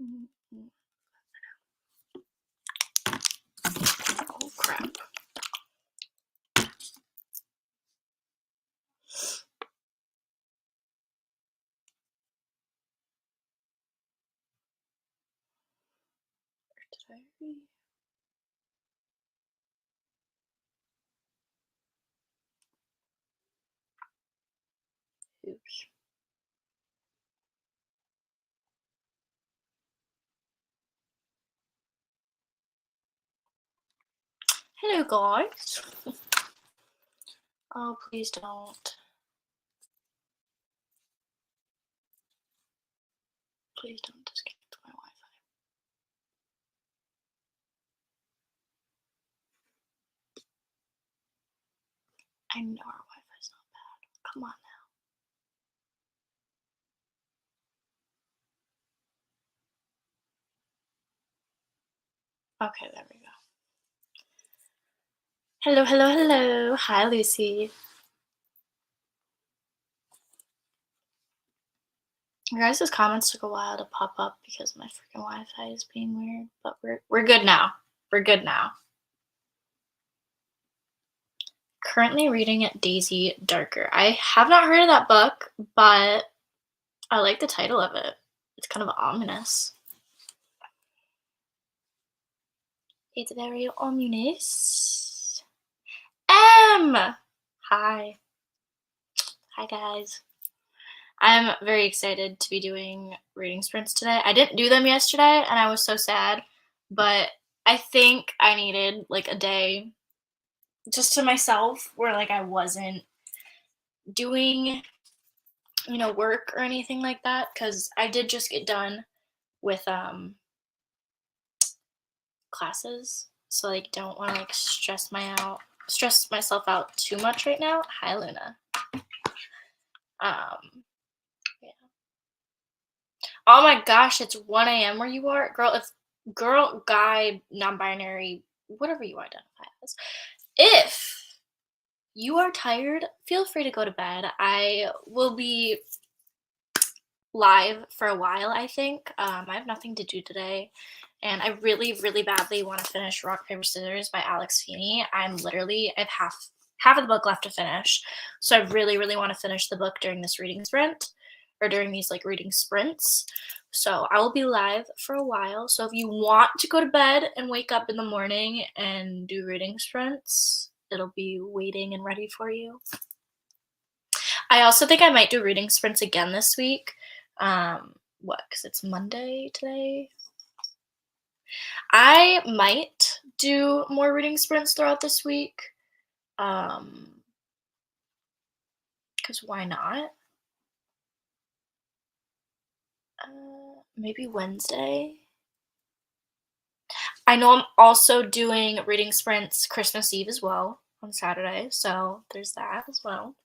Oh crap. Did I read? Oops. Hello, guys. Oh, please don't. Please don't disconnect my Wi-Fi. I know our Wi-Fi's not bad. Come on now. Okay, there we go. Hello, hello, hello. Hi, Lucy. Your guys' comments took a while to pop up because my freaking Wi-Fi is being weird, but we're good now. We're good now. Currently reading Daisy Darker. I have not heard of that book, but I like the title of it. It's kind of ominous. It's very ominous. Hi. Hi, guys. I'm very excited to be doing reading sprints today. I didn't do them yesterday, and I was so sad, but I think I needed, like, a day just to myself where, like, I wasn't doing, work or anything like that, because I did just get done with, classes, so, like, don't wanna, like, stress myself out too much right now. Hi, Luna. Yeah. Oh my gosh, it's 1 AM where you are? Girl, guy, non-binary, whatever you identify as. If you are tired, feel free to go to bed. I will be live for a while, I think. I have nothing to do today, and I really, really badly want to finish Rock, Paper, Scissors by Alex Feeney. I have half of the book left to finish, so I really, really want to finish the book during this reading sprint, or during these, like, reading sprints. So I will be live for a while. So if you want to go to bed and wake up in the morning and do reading sprints, it'll be waiting and ready for you. I also think I might do reading sprints again this week. Because it's Monday today. I might do more reading sprints throughout this week. Because why not? Maybe Wednesday. I know I'm also doing reading sprints Christmas Eve as well on Saturday, so there's that as well.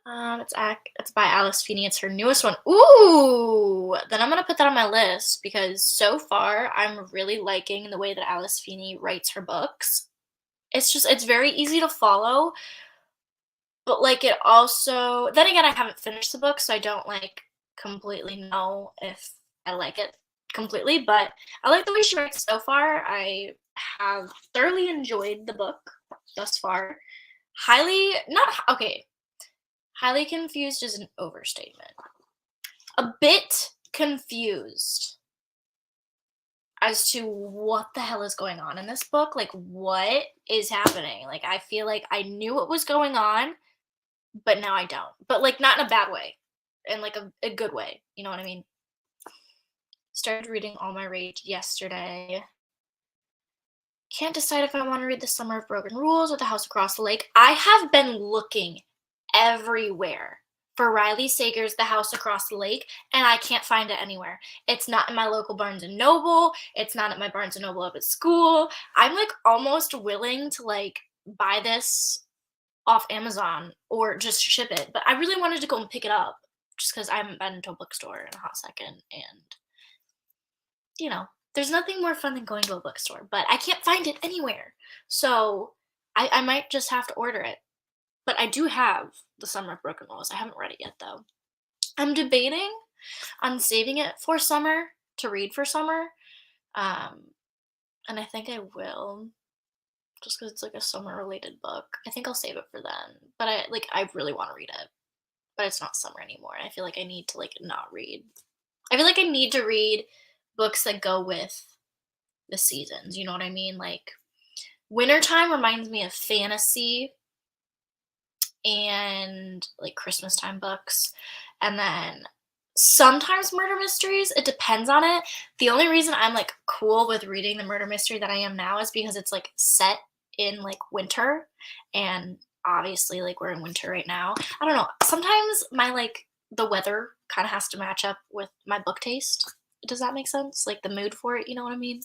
It's by Alice Feeney. It's her newest one. Ooh! Then I'm gonna put that on my list because so far I'm really liking the way that Alice Feeney writes her books. It's very easy to follow, but, like, it also, then again, I haven't finished the book, so I don't, like, completely know if I like it completely, but I like the way she writes so far. I have thoroughly enjoyed the book thus far. Highly confused is an overstatement. A bit confused as to what the hell is going on in this book. Like, what is happening? Like, I feel like I knew what was going on, but now I don't. But, like, not in a bad way, in, like, a good way. You know what I mean? Started reading All My Rage yesterday. Can't decide if I want to read The Summer of Broken Rules or The House Across the Lake. I have been looking everywhere for Riley Sager's The House Across the Lake, and I can't find it anywhere. It's not in my local Barnes & Noble. It's not at my Barnes & Noble up at school. I'm, like, almost willing to, like, buy this off Amazon or just ship it, but I really wanted to go and pick it up just because I haven't been to a bookstore in a hot second, and, there's nothing more fun than going to a bookstore, but I can't find it anywhere. So I might just have to order it. But I do have The Summer of Broken Rules. I haven't read it yet, though. I'm debating on saving it for summer to read for summer. Um, and I think I will just because it's like a summer related book. I think I'll save it for then. But I really want to read it. But it's not summer anymore. I feel like I need to like not read. I feel like I need to read books that go with the seasons. You know what I mean? Like wintertime reminds me of fantasy and like Christmas time books. And then sometimes murder mysteries. It depends on it. The only reason I'm like cool with reading the murder mystery that I am now is because it's like set in like winter, and obviously like we're in winter right now. I don't know. Sometimes my like the weather kind of has to match up with my book taste. Does that make sense? Like the mood for it, you know what I mean?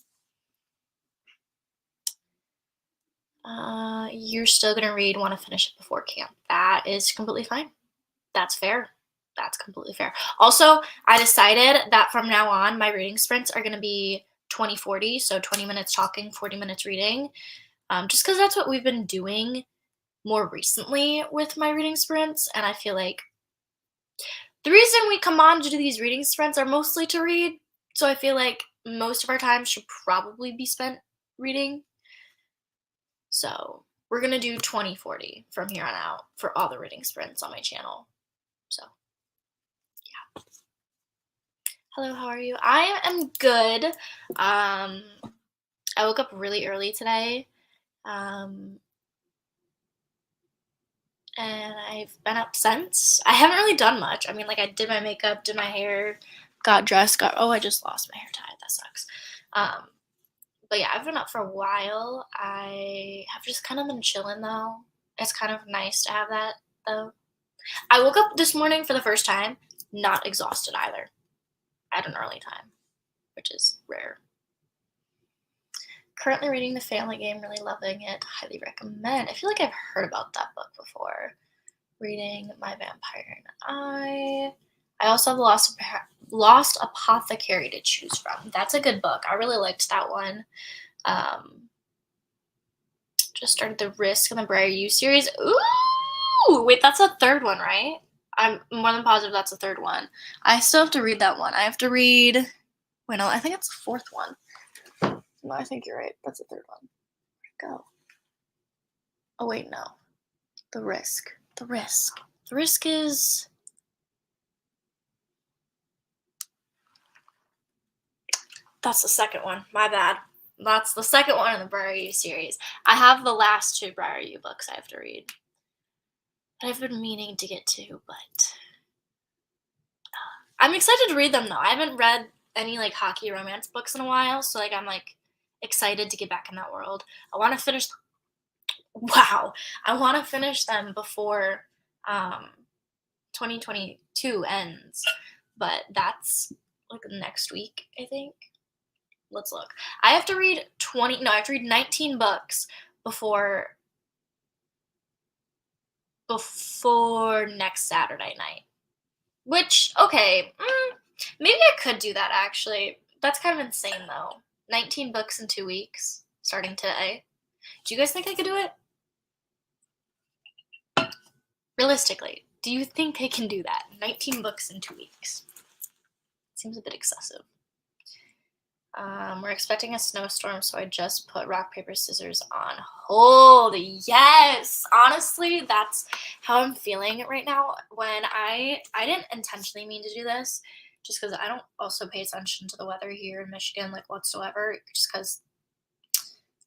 You're still gonna read, want to finish it before camp. That is completely fine. That's fair. That's completely fair. Also, I decided that from now on, my reading sprints are gonna be 20-40, so 20 minutes talking, 40 minutes reading. Just because that's what we've been doing more recently with my reading sprints, and I feel like the reason we come on to do these reading sprints are mostly to read. So I feel like most of our time should probably be spent reading. So we're gonna do 20-40 from here on out for all the reading sprints on my channel. So yeah. Hello, how are you? I am good. I woke up really early today. And I've been up since. I haven't really done much. I mean, like I did my makeup, did my hair, got dressed, I just lost my hair tie. That sucks. But yeah, I've been up for a while. I have just kind of been chilling though. It's kind of nice to have that though. I woke up this morning for the first time, not exhausted either, at an early time, which is rare. Currently reading The Family Game, really loving it. Highly recommend. I feel like I've heard about that book before. Reading My Vampire and I also have Lost Apothecary to choose from. That's a good book. I really liked that one. Just started The Risk and the Briar U series. Ooh! Wait, that's a third one, right? I'm more than positive that's the third one. I still have to read that one. I have to read... Wait, no, I think it's the fourth one. No, I think you're right. That's the third one. Where'd it go? Oh, wait, no. The Risk. The Risk. The Risk is... That's the second one. My bad. That's the second one in the Briar U series. I have the last two Briar U books I have to read that I've been meaning to get to, but I'm excited to read them though. I haven't read any like hockey romance books in a while, so like I'm like excited to get back in that world. I want to finish. Wow, I want to finish them before 2022 ends, but that's like next week, I think. Let's look. I have to read 19 books before next Saturday night. Which, okay, maybe I could do that actually. That's kind of insane though. 19 books in 2 weeks, starting today. Do you guys think I could do it? Realistically, do you think I can do that? 19 books in 2 weeks. Seems a bit excessive. We're expecting a snowstorm, so I just put rock, paper, scissors on hold. Yes! Honestly, that's how I'm feeling right now. When I didn't intentionally mean to do this, just because I don't also pay attention to the weather here in Michigan, like whatsoever, just because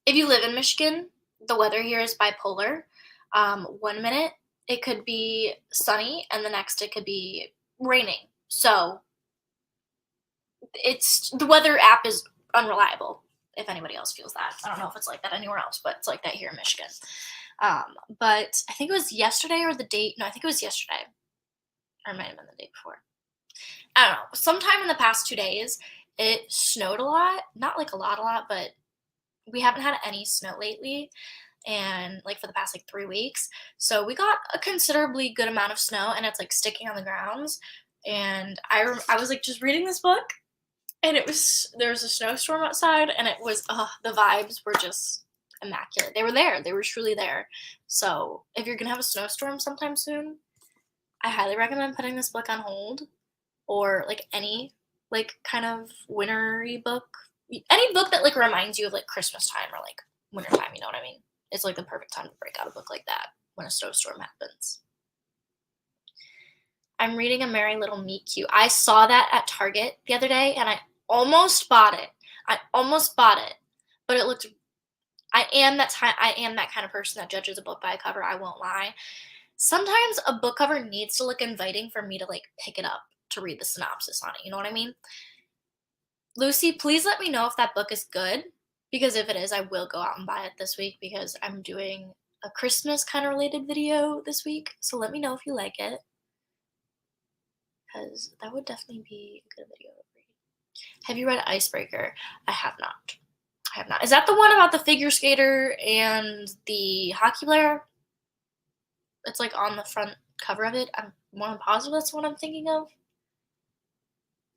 if you live in Michigan, the weather here is bipolar. 1 minute, it could be sunny, and the next it could be raining. So the weather app is unreliable, if anybody else feels that. I don't know if it's like that anywhere else, but it's like that here in Michigan. But I think it was yesterday or the date. No, I think it was yesterday. Or it might have been the day before. I don't know. Sometime in the past 2 days, it snowed a lot. Not like a lot, but we haven't had any snow lately. And like for the past like 3 weeks. So we got a considerably good amount of snow, and it's like sticking on the grounds. And I was like just reading this book, and there was a snowstorm outside, and it was, the vibes were just immaculate. They were there. They were truly there. So if you're going to have a snowstorm sometime soon, I highly recommend putting this book on hold or like any like kind of wintery book. Any book that like reminds you of like Christmas time or like winter time, you know what I mean? It's like the perfect time to break out a book like that when a snowstorm happens. I'm reading A Merry Little Meet Cute. I saw that at Target the other day and I almost bought it. But it looked I am that kind of person that judges a book by a cover, I won't lie. Sometimes a book cover needs to look inviting for me to like pick it up to read the synopsis on it, you know what I mean? Lucy, please let me know if that book is good because if it is, I will go out and buy it this week because I'm doing a Christmas kind of related video this week. So let me know if you like it because that would definitely be a good video to read. Have you read Icebreaker? I have not. Is that the one about the figure skater and the hockey player? It's like on the front cover of it. I'm more positive that's what I'm thinking of.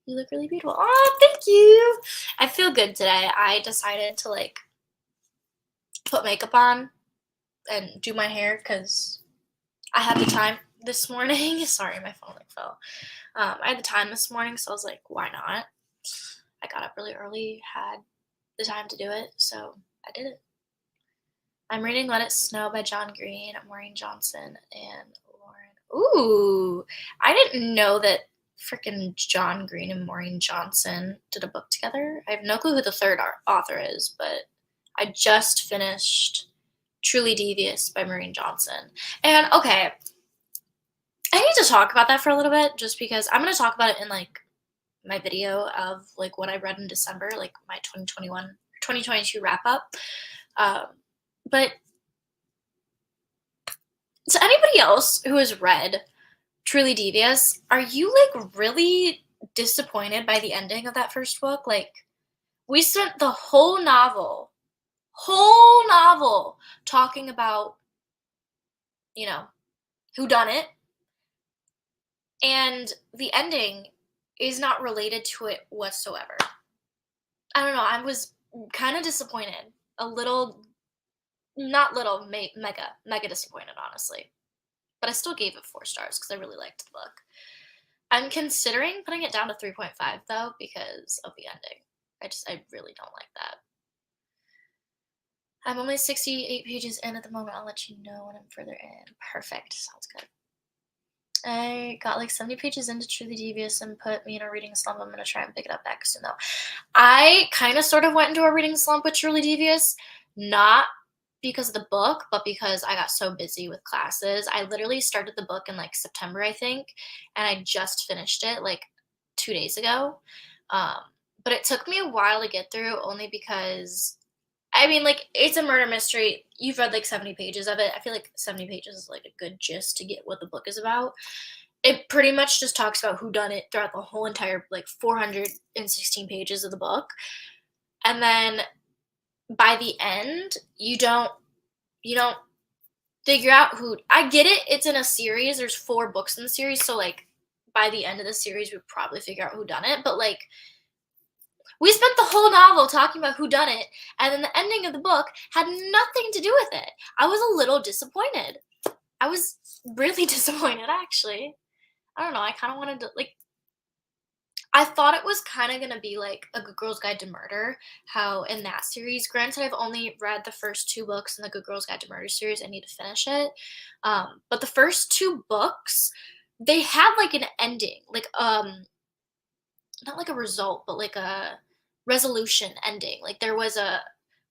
You look really beautiful. Oh, thank you. I feel good today. I decided to like put makeup on and do my hair because I had the time this morning. Sorry, my phone like fell. I had the time this morning, so I was like, why not? I got up really early, had the time to do it, so I did it. I'm reading Let It Snow by John Green, Maureen Johnson, and Lauren. Ooh, I didn't know that freaking John Green and Maureen Johnson did a book together. I have no clue who the third author is, but I just finished Truly Devious by Maureen Johnson. And okay, I need to talk about that for a little bit just because I'm going to talk about it in like my video of like what I read in December, like my 2022 wrap up. But to anybody else who has read Truly Devious, are you like really disappointed by the ending of that first book? Like, we spent the whole novel talking about, you know, who done it, and the ending is not related to it whatsoever. I don't know. I was kind of disappointed. A little, not little, mega disappointed, honestly. But I still gave it 4 stars because I really liked the book. I'm considering putting it down to 3.5 though because of the ending. I really don't like that. I'm only 68 pages in at the moment. I'll let you know when I'm further in. Perfect. Sounds good. I got like 70 pages into Truly Devious and put me in a reading slump. I'm going to try and pick it up back soon though. I kind of sort of went into a reading slump with Truly Devious. Not because of the book, but because I got so busy with classes. I literally started the book in like September, I think, and I just finished it like 2 days ago. But it took me a while to get through only because, I mean, like, it's a murder mystery. You've read like 70 pages of it. I feel like 70 pages is like a good gist to get what the book is about. It pretty much just talks about who done it throughout the whole entire like 416 pages of the book. And then by the end, you don't figure out who. I get it. It's in a series. There's 4 books in the series, so like by the end of the series, we'd probably figure out who done it. But like, we spent the whole novel talking about who done it, and then the ending of the book had nothing to do with it. I was a little disappointed. I was really disappointed, actually. I don't know. I kind of wanted to like. I thought it was kind of gonna be like A Good Girl's Guide to Murder, how in that series, granted I've only read the first 2 books in the Good Girl's Guide to Murder series, I need to finish it. But the first 2 books, they had like an ending, like not like a result, but like a resolution ending. Like there was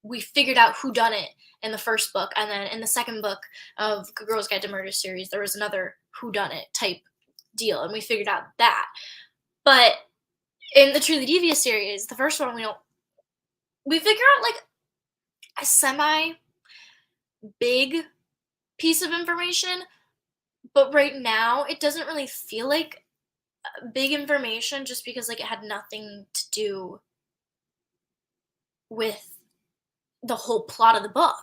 we figured out who done it in the first book, and then in the second book of Good Girl's Guide to Murder series, there was another who done it type deal, and we figured out that. But in the Truly Devious series, the first one, we figure out like a semi big piece of information, but right now it doesn't really feel like big information just because like it had nothing to do with the whole plot of the book.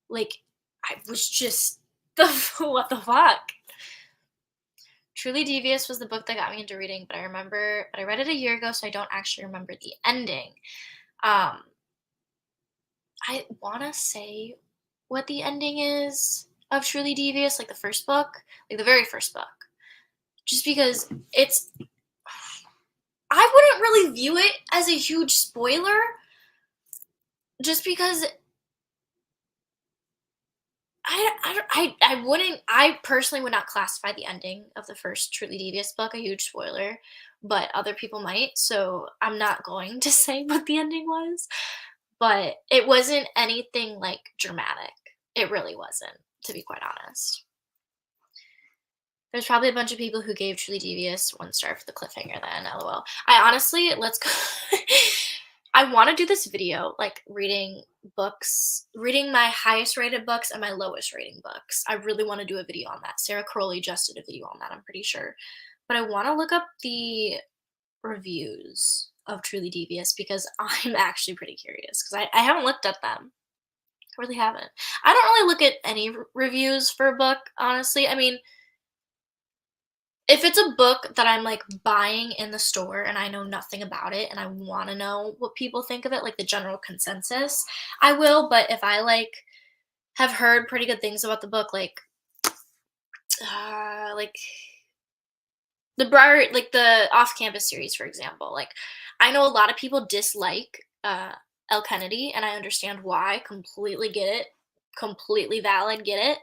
Like, I was just what the fuck. Truly Devious was the book that got me into reading, but I read it a year ago, so I don't actually remember the ending. I want to say what the ending is of Truly Devious, like the first book, like the very first book, just because it's I wouldn't really view it as a huge spoiler just because I wouldn't, I personally would not classify the ending of the first Truly Devious book a huge spoiler, but other people might, so I'm not going to say what the ending was, but it wasn't anything like dramatic. It really wasn't, to be quite honest. There's probably a bunch of people who gave Truly Devious 1 star for the cliffhanger then, LOL. I honestly, let's go. I want to do this video, like reading books, reading my highest rated books and my lowest rating books. I really want to do a video on that. Sarah Crowley just did a video on that, I'm pretty sure. But I want to look up the reviews of Truly Devious because I'm actually pretty curious because I haven't looked at them. I really haven't. I don't really look at any reviews for a book, honestly. I mean, if it's a book that I'm like buying in the store and I know nothing about it and I want to know what people think of it, like the general consensus, I will. But if I like have heard pretty good things about the book, like the Briar, like the off-campus series, for example, like I know a lot of people dislike El Kennedy, and I understand why. Completely get it, completely valid, get it.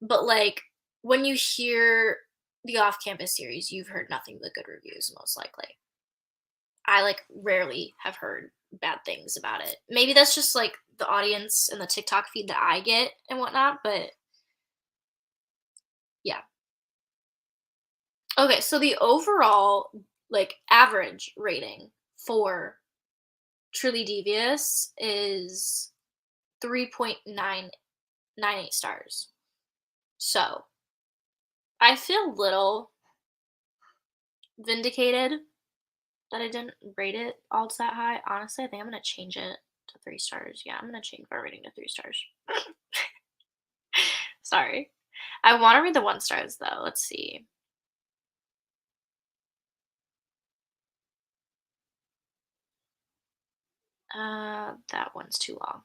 But like when you hear the off-campus series, you've heard nothing but good reviews, most likely. I like rarely have heard bad things about it. Maybe that's just like the audience and the TikTok feed that I get and whatnot, but yeah. Okay, so the overall like average rating for Truly Devious is 3.998 stars. So I feel little vindicated that I didn't rate it all that high. Honestly, I think I'm gonna change it to 3 stars. Yeah, I'm gonna change my rating to 3 stars. Sorry. I want to read the 1 stars though. Let's see. That one's too long.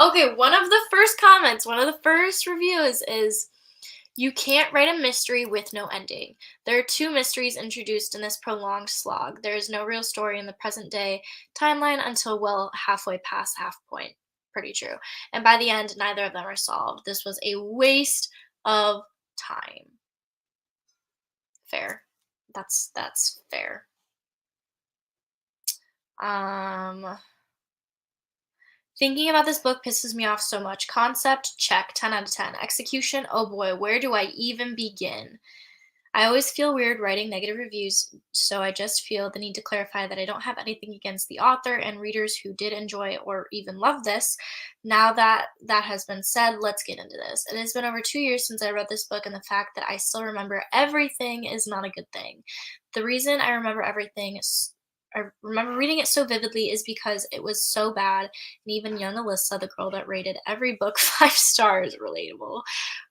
Okay, one of the first comments, one of the first reviews is you can't write a mystery with no ending. There are 2 mysteries introduced in this prolonged slog. There is no real story in the present day timeline until well halfway past half point. Pretty true. And by the end, neither of them are solved. This was a waste of time. Fair. That's fair. Um Thinking about this book pisses me off so much. Concept, check, 10 out of 10. Execution, oh boy, where do I even begin? I always feel weird writing negative reviews, so I just feel the need to clarify that I don't have anything against the author and readers who did enjoy or even love this. Now that that has been said, let's get into this. It has been over 2 years since I read this book, and the fact that I still remember everything is not a good thing. The reason I remember everything I remember reading it so vividly is because it was so bad, and even young Alyssa, the girl that rated every book 5 stars, relatable,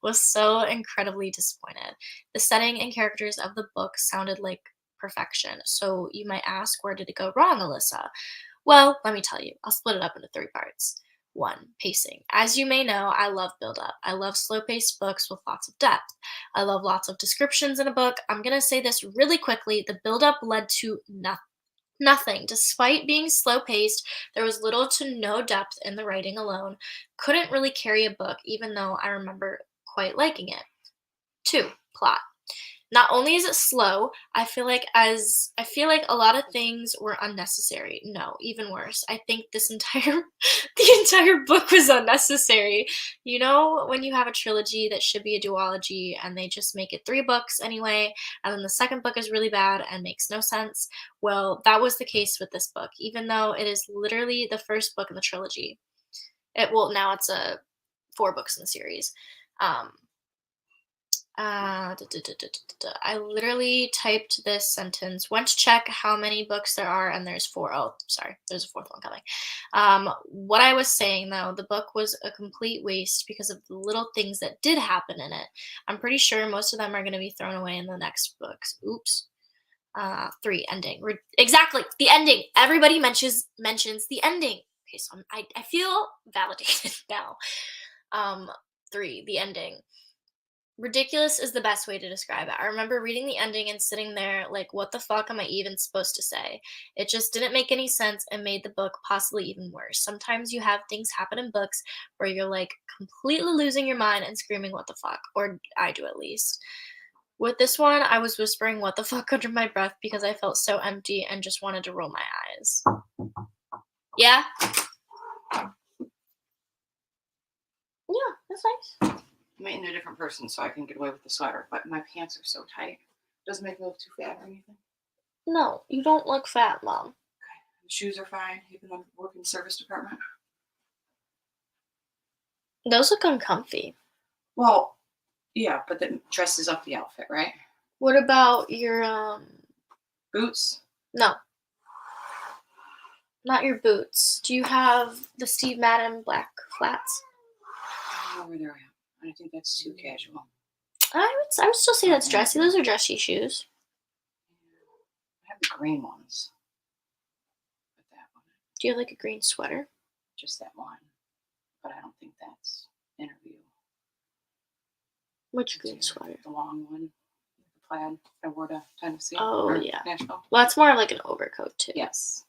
was so incredibly disappointed. The setting and characters of the book sounded like perfection. So you might ask, where did it go wrong, Alyssa? Well, let me tell you. I'll split it up into 3 parts. 1. Pacing. As you may know, I love build up. I love slow paced books with lots of depth. I love lots of descriptions in a book. I'm going to say this really quickly. The build up led to nothing. Nothing. Despite being slow paced, there was little to no depth in the writing alone. Couldn't really carry a book, even though I remember quite liking it. 2. Plot. Not only is it slow, I feel like a lot of things were unnecessary. No, even worse. I think this entire the entire book was unnecessary. You know, when you have a trilogy that should be a duology and they just make it 3 books anyway, and then the second book is really bad and makes no sense. Well, that was the case with this book, even though it is literally the first book in the trilogy. Now it's a 4 books in the series. Um I literally typed this sentence. Went to check how many books there are, and there's 4. Oh, sorry, there's a 4th one coming. What I was saying though, the book was a complete waste because of the little things that did happen in it. I'm pretty sure most of them are going to be thrown away in the next books. Oops. 3. Ending. Exactly, the ending. Everybody mentions the ending. Okay, so I feel validated now. 3. The ending. Ridiculous is the best way to describe it. I remember reading the ending and sitting there like, what the fuck am I even supposed to say? It just didn't make any sense and made the book possibly even worse. Sometimes you have things happen in books where you're like completely losing your mind and screaming, what the fuck? Or I do at least. With this one, I was whispering, what the fuck, under my breath because I felt so empty and just wanted to roll my eyes. Yeah? Yeah, that's nice. I'm eating a different person so I can get away with the sweater, but my pants are so tight. Doesn't make me look too fat or anything. No, you don't look fat, Mom. Okay. The shoes are fine, even though I work in the service department. Those look uncomfy. Well, yeah, but that dresses up the outfit, right? What about your boots? No. Not your boots. Do you have the Steve Madden black flats? I don't know where they're at. I think that's too casual. I would still say that's dressy. Those are dressy shoes. I have the green ones. Put that one. Do you have like a green sweater? Just that one. But I don't think that's interview. Which green sweater? The long one. The plaid. I wore to Tennessee. Oh, yeah. Nashville. Well, that's more of like an overcoat, too. Yes.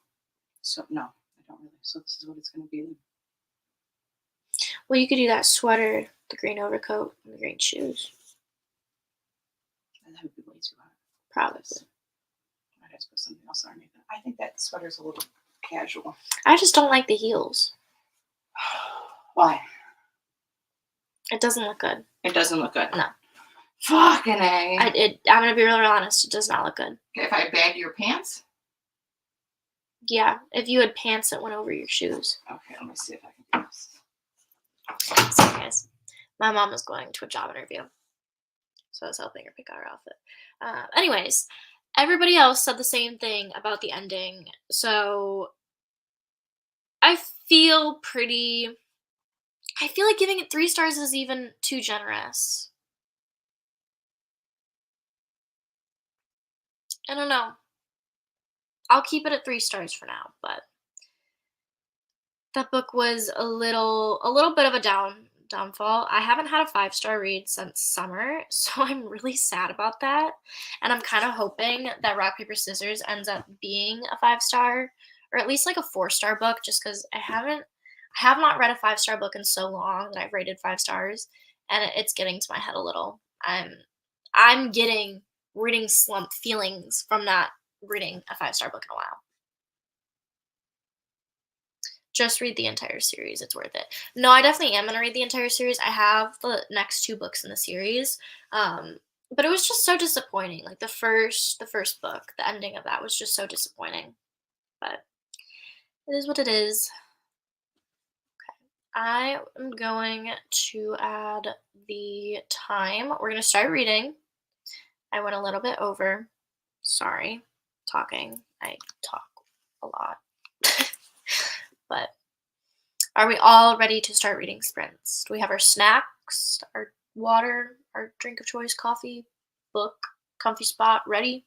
So, no, I don't really. So this is what it's going to be. Well, you could do that sweater, the green overcoat, and the green shoes. That would be way too hot. Probably. I might have to put something else underneath it. I think that sweater's a little casual. I just don't like the heels. Why? It doesn't look good. It doesn't look good? No. Fucking A. I'm going to be really honest. It does not look good. Okay, if I bag your pants? Yeah, if you had pants that went over your shoes. Okay, let me see if I can do this. So, guys, my mom was going to a job interview, so I was helping her pick out her outfit. Anyways, everybody else said the same thing about the ending, so I feel like giving it 3 stars is even too generous. I don't know. I'll keep it at 3 stars for now, but that book was a little bit of a downfall. I haven't had a 5-star read since summer, so I'm really sad about that. And I'm kind of hoping that Rock Paper Scissors ends up being a 5-star, or at least like a 4-star book, just because I have not read a 5-star book in so long that I've rated 5 stars, and it's getting to my head a little. I'm getting reading slump feelings from not reading a 5-star book in a while. Just read the entire series. It's worth it. No, I definitely am going to read the entire series. I have the next 2 books in the series. But it was just so disappointing. Like the first book, the ending of that was just so disappointing. But it is what it is. Okay. I am going to add the time. We're going to start reading. I went a little bit over. Sorry. Talking. I talk a lot. But are we all ready to start reading sprints? Do we have our snacks, our water, our drink of choice, coffee, book, comfy spot ready?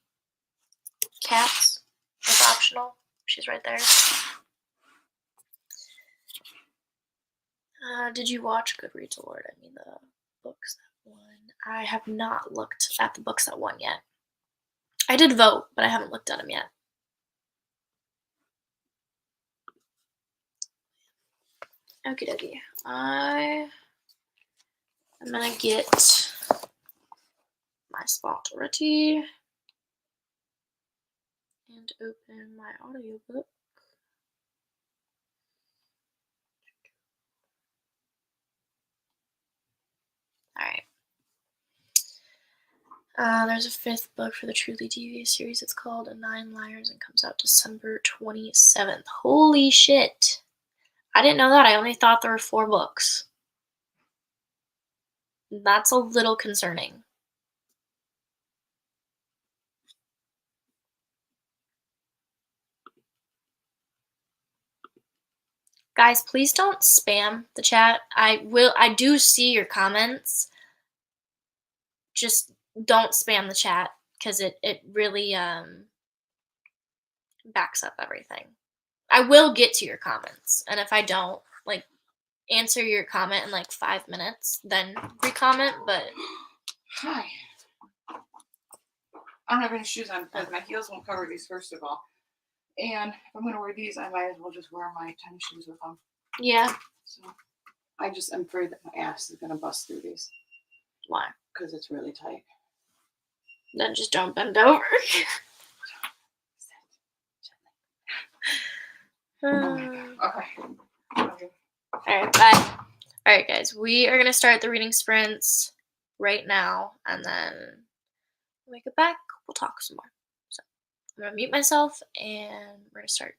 Cats, that's optional. She's right there. Did you watch Goodreads Award? I mean the books that won. I have not looked at the books that won yet. I did vote, but I haven't looked at them yet. Okie dokie. I'm gonna get my spot ready and open my audiobook. Alright. There's a 5th book for the Truly Devious series. It's called 9 Liars and comes out December 27th. Holy shit. I didn't know that. I only thought there were 4 books. That's a little concerning. Guys, please don't spam the chat. I do see your comments. Just don't spam the chat because it really backs up everything. I will get to your comments, and if I don't answer your comment in 5 minutes, then re-comment, but Hi. I don't have any shoes on because my heels won't cover these, first of all. And if I'm going to wear these, I might as well just wear my tennis shoes with them. Yeah. So I'm afraid that my ass is going to bust through these. Why? Because it's really tight. Then just don't bend over. Oh my God. Okay. Alright, bye. Alright, guys, we are going to start the reading sprints right now, and then when we get back, we'll talk some more. So I'm going to mute myself, and we're going to start.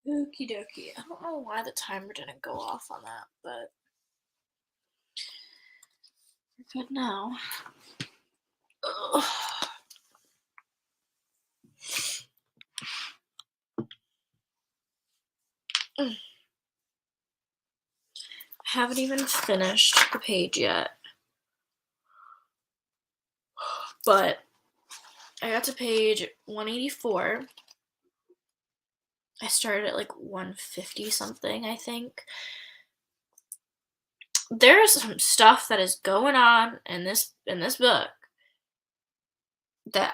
Okie dokie. I don't know why the timer didn't go off on that, but we're good now. Ugh. I haven't even finished the page yet, but I got to page 184. I started at like 150 something, I think. There's some stuff that is going on in this book that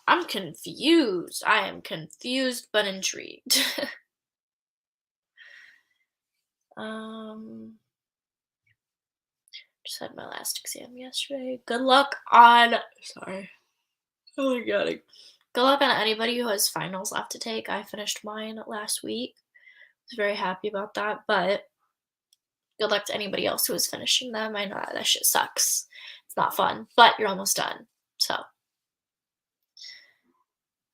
I'm confused. I am confused but intrigued. Just had my last exam yesterday. Good luck on sorry. Oh my god. Good luck on anybody who has finals left to take. I finished mine last week. I was very happy about that, but good luck to anybody else who is finishing them. I know that shit sucks. It's not fun, but you're almost done. So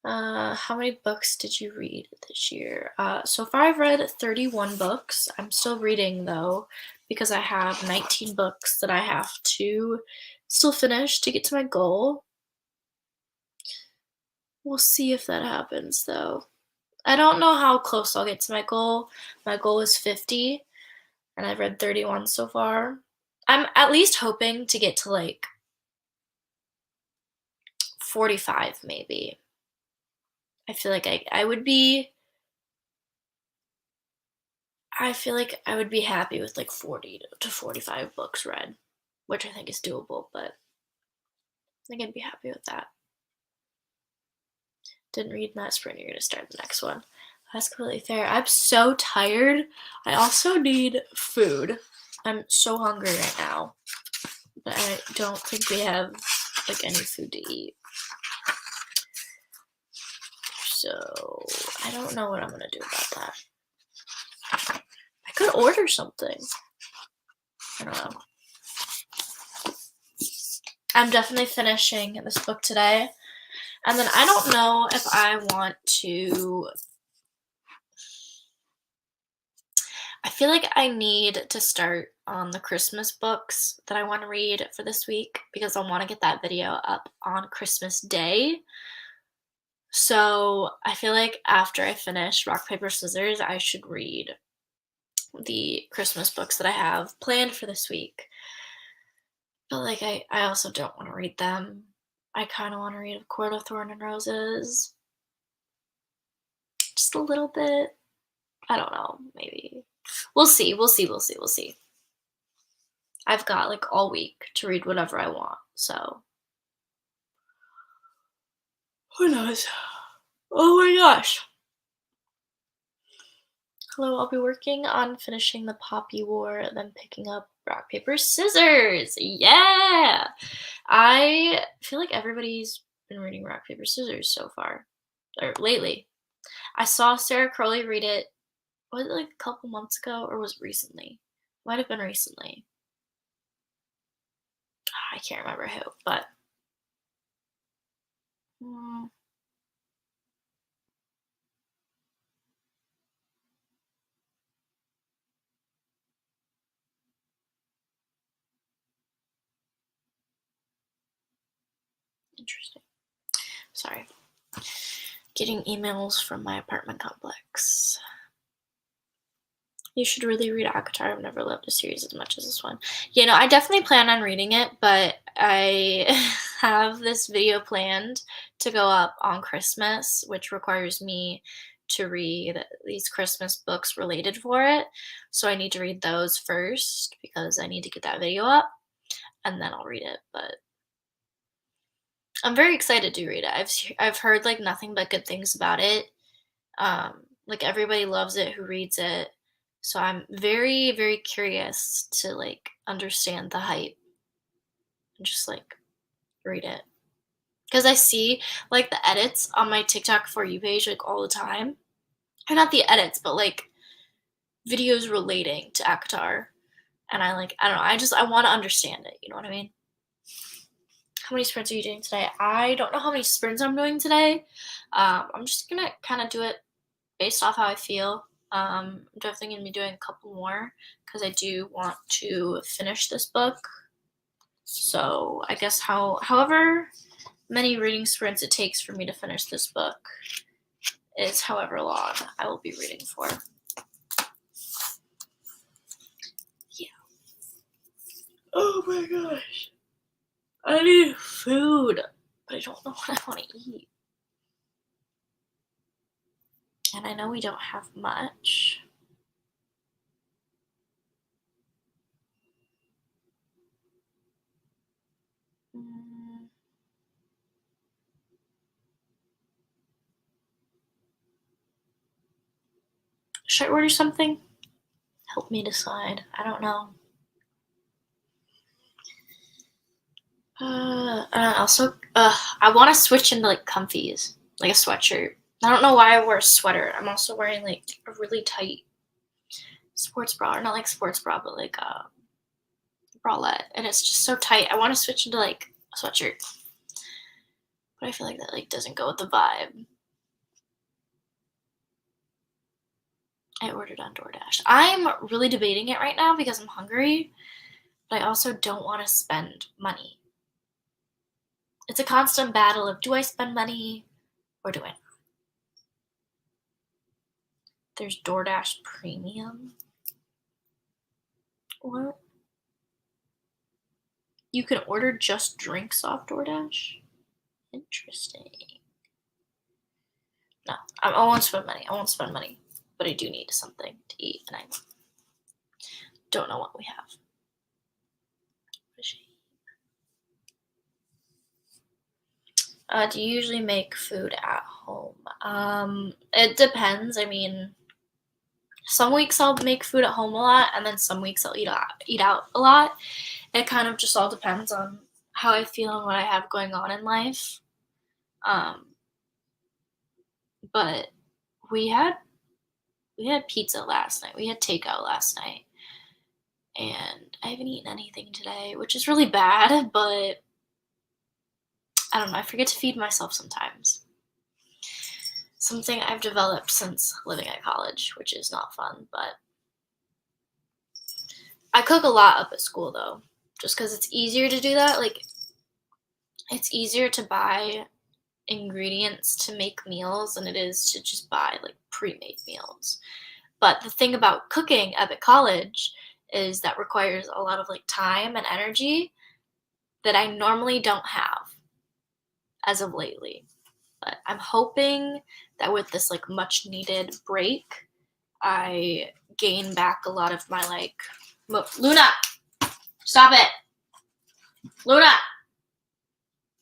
how many books did you read this year? So far I've read 31 books. I'm still reading though, because I have 19 books that I have to still finish to get to my goal. We'll see if that happens though. I don't know how close I'll get to my goal. My goal is 50, and I've read 31 so far. I'm at least hoping to get to like 45 maybe. I feel like I would be happy with like 40 to 45 books read, which I think is doable, but I think I'd be happy with that. Didn't read in that sprint, you're gonna start the next one. That's completely fair. I'm so tired. I also need food. I'm so hungry right now, but I don't think we have like any food to eat. So I don't know what I'm gonna do about that. I could order something. I don't know. I'm definitely finishing this book today. And then I don't know if I want to. I feel like I need to start on the Christmas books that I want to read for this week, because I want to get that video up on Christmas Day. So I feel like after I finish Rock, Paper, Scissors, I should read the Christmas books that I have planned for this week. But like I also don't want to read them. I kind of want to read A Court of Thorn and Roses. Just a little bit. I don't know, maybe. We'll see. I've got like all week to read whatever I want, so who knows? Oh my gosh. Hello, I'll be working on finishing the Poppy War, then picking up Rock, Paper, Scissors. Yeah! I feel like everybody's been reading Rock, Paper, Scissors so far, or lately. I saw Sarah Crowley read it, was it like a couple months ago, or was it recently? Might have been recently. I can't remember who, but interesting. Sorry. Getting emails from my apartment complex. You should really read ACOTAR. I've never loved a series as much as this one. You know, I definitely plan on reading it, but I have this video planned to go up on Christmas, which requires me to read these Christmas books related for it. So I need to read those first because I need to get that video up, and then I'll read it. But I'm very excited to read it. I've heard like nothing but good things about it. Like everybody loves it who reads it. So I'm very, very curious to like understand the hype and just like read it. Because I see like the edits on my TikTok For You page like all the time. Or not the edits, but like videos relating to ACOTAR. And I don't know, I want to understand it, you know what I mean? How many sprints are you doing today? I don't know how many sprints I'm doing today. I'm just gonna kind of do it based off how I feel. I'm definitely gonna be doing a couple more because I do want to finish this book. So I guess however many reading sprints it takes for me to finish this book is however long I will be reading for. Yeah. Oh my gosh. I need food, but I don't know what I want to eat. And I know we don't have much. Should I order something? Help me decide. I don't know. I want to switch into like comfies, like a sweatshirt. I don't know why I wear a sweater. I'm also wearing like a really tight sports bra, or not like sports bra, but like a bralette, and it's just so tight. I want to switch into like a sweatshirt, but I feel like that like doesn't go with the vibe. I ordered on DoorDash. I'm really debating it right now because I'm hungry, but I also don't want to spend money. It's a constant battle of do I spend money or do I not? There's DoorDash Premium. What? You can order just drinks off DoorDash? Interesting. No, I won't spend money. I won't spend money. But I do need something to eat, and I don't know what we have. Do you usually make food at home? It depends. I mean, some weeks I'll make food at home a lot, and then some weeks I'll eat out a lot. It kind of just all depends on how I feel and what I have going on in life. But we had pizza last night. We had takeout last night, and I haven't eaten anything today, which is really bad. But I don't know. I forget to feed myself sometimes. Something I've developed since living at college, which is not fun, but I cook a lot up at school though, just because it's easier to do that. Like, it's easier to buy ingredients to make meals than it is to just buy like pre-made meals. But the thing about cooking up at college is that requires a lot of like time and energy that I normally don't have as of lately. But I'm hoping that with this like much needed break, I gain back a lot of my like Luna, stop it. Luna,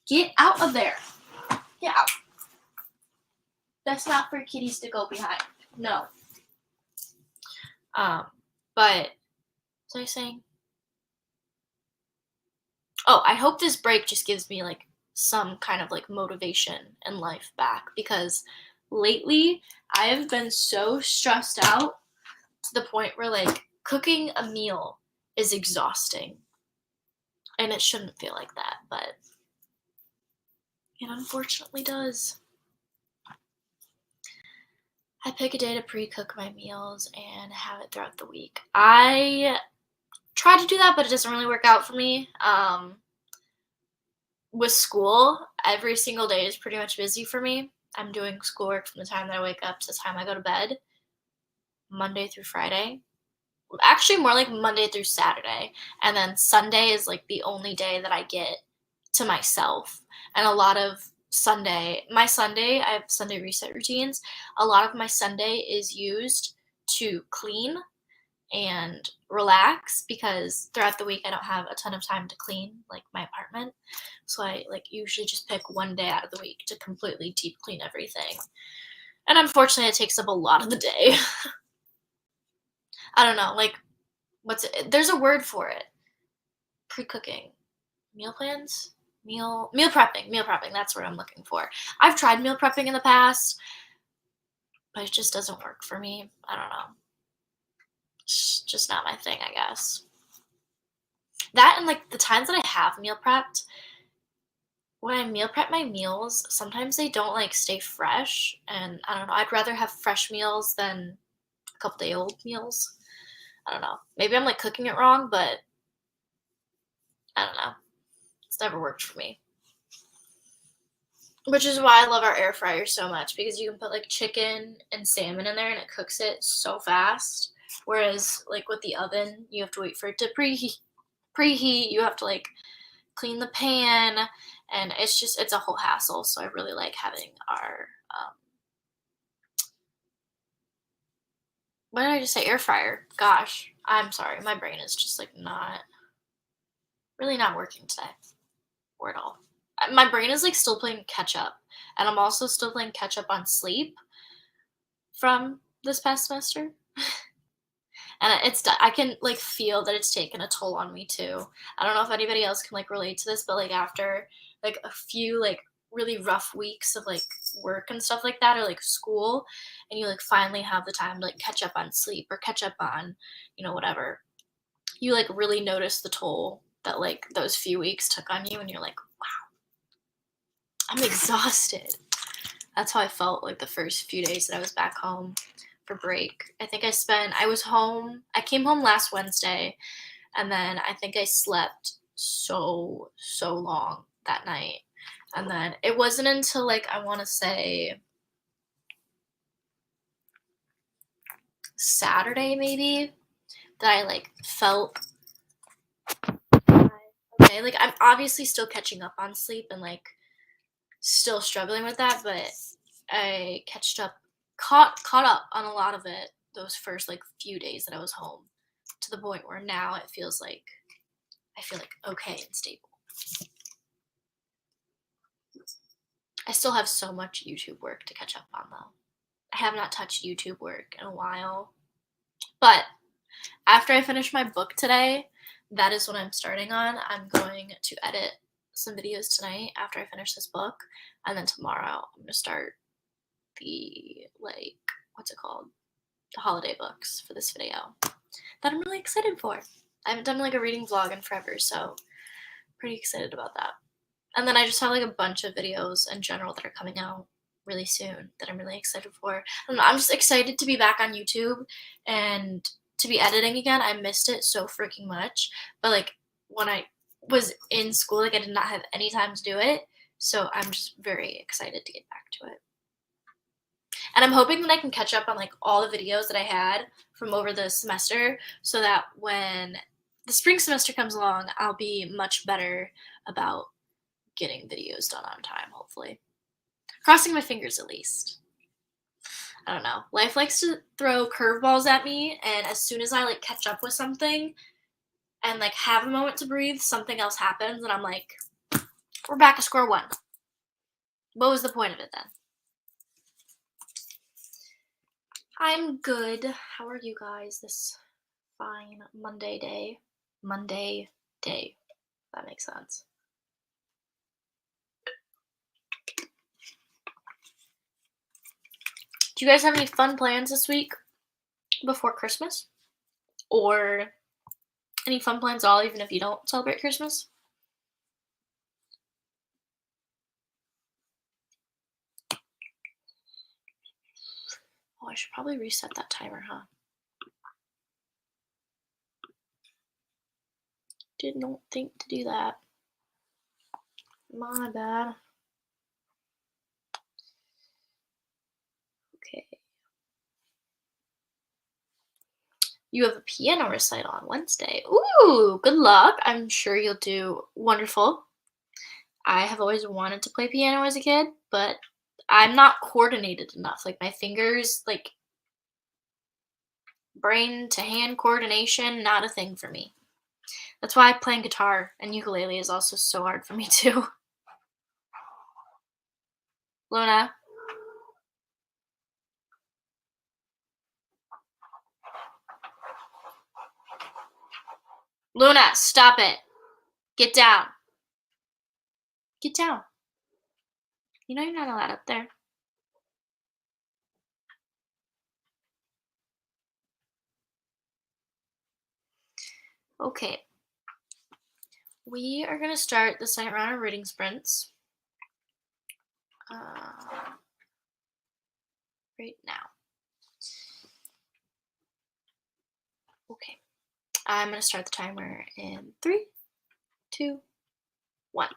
get out of there. Get out. That's not for kitties to go behind. No. But what was I saying? Oh, I hope this break just gives me like some kind of like motivation in life back, because lately I have been so stressed out to the point where like cooking a meal is exhausting. And it shouldn't feel like that, but it unfortunately does. I pick a day to pre-cook my meals and have it throughout the week. I try to do that, but it doesn't really work out for me. With school, every single day is pretty much busy for me. I'm doing schoolwork from the time that I wake up to the time I go to bed, Monday through Friday. Actually, more like Monday through Saturday. And then Sunday is like the only day that I get to myself. And a lot of I have Sunday reset routines. A lot of my Sunday is used to clean and relax, because throughout the week I don't have a ton of time to clean like my apartment. So I like usually just pick one day out of the week to completely deep clean everything. And unfortunately it takes up a lot of the day. I don't know, like there's a word for it. Pre-cooking. Meal plans? Meal prepping. That's what I'm looking for. I've tried meal prepping in the past, but it just doesn't work for me. I don't know. It's just not my thing, I guess. That, and like the times that I have meal prepped, when I meal prep my meals, sometimes they don't like stay fresh, and I don't know. I'd rather have fresh meals than a couple day old meals. I don't know. Maybe I'm like cooking it wrong, but I don't know. It's never worked for me. Which is why I love our air fryer so much, because you can put like chicken and salmon in there and it cooks it so fast. Whereas like with the oven, you have to wait for it to preheat. You have to like clean the pan, and it's a whole hassle. So I really like having our what did I just say? Air fryer. Gosh, I'm sorry. My brain is just like not really not working today or at all. My brain is like still playing catch up, and I'm also still playing catch up on sleep from this past semester. And I can like feel that it's taken a toll on me too. I don't know if anybody else can like relate to this, but like after like a few like really rough weeks of like work and stuff like that, or like school, and you like finally have the time to like catch up on sleep or catch up on, whatever, you like really notice the toll that like those few weeks took on you, and you're like, I'm exhausted. That's how I felt like the first few days that I was back home for break. I came home last Wednesday, and then I think I slept so long that night. And then it wasn't until like I want to say Saturday maybe that I like felt okay. Like I'm obviously still catching up on sleep and like still struggling with that, but I caught up on a lot of it those first like few days that I was home, to the point where now it feels like I feel like okay and stable. I still have so much YouTube work to catch up on though. I have not touched YouTube work in a while. But after I finish my book today, that is what I'm starting on. I'm going to edit some videos tonight after I finish this book, and then tomorrow I'm going to start the like what's it called? The holiday books for this video that I'm really excited for. I haven't done like a reading vlog in forever, so pretty excited about that. And then I just have like a bunch of videos in general that are coming out really soon that I'm really excited for. I'm just excited to be back on YouTube and to be editing again. I missed it so freaking much. But like when I was in school, like I did not have any time to do it. So I'm just very excited to get back to it. And I'm hoping that I can catch up on like all the videos that I had from over the semester, so that when the spring semester comes along, I'll be much better about getting videos done on time, hopefully. Crossing my fingers at least. I don't know. Life likes to throw curveballs at me, and as soon as I like catch up with something and like have a moment to breathe, something else happens, and I'm like, we're back to square one. What was the point of it then? I'm good. How are you guys this fine Monday day? Monday day. If that makes sense. Do you guys have any fun plans this week before Christmas? Or any fun plans at all, even if you don't celebrate Christmas? Oh, I should probably reset that timer, huh? Did not think to do that. My bad. Okay. You have a piano recital on Wednesday. Ooh, good luck. I'm sure you'll do wonderful. I have always wanted to play piano as a kid, but I'm not coordinated enough. Like my fingers, like brain to hand coordination, not a thing for me. That's why playing guitar and ukulele is also so hard for me too. Luna. Luna, stop it. Get down. Get down. You know you're not allowed up there. Okay. We are going to start the second round of reading sprints. right now. Okay, I'm gonna start the timer in 3, 2, 1.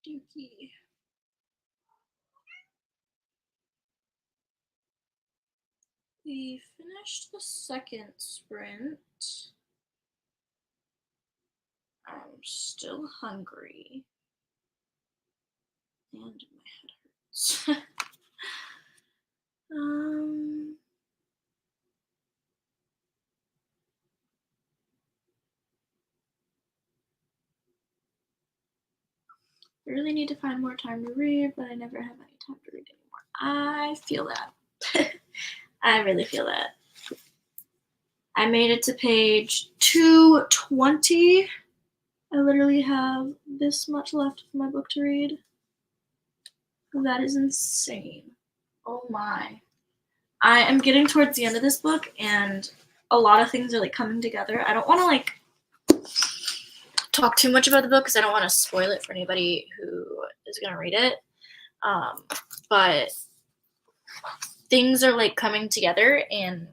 Dookie. We finished the second sprint. I'm still hungry. And my head hurts. I really need to find more time to read, but I never have any time to read anymore. I feel that. I really feel that. I made it to page 220. I literally have this much left of my book to read. That is insane. Oh my. I am getting towards the end of this book, and a lot of things are like coming together. I don't want to like talk too much about the book because I don't want to spoil it for anybody who is going to read it. But things are like coming together, and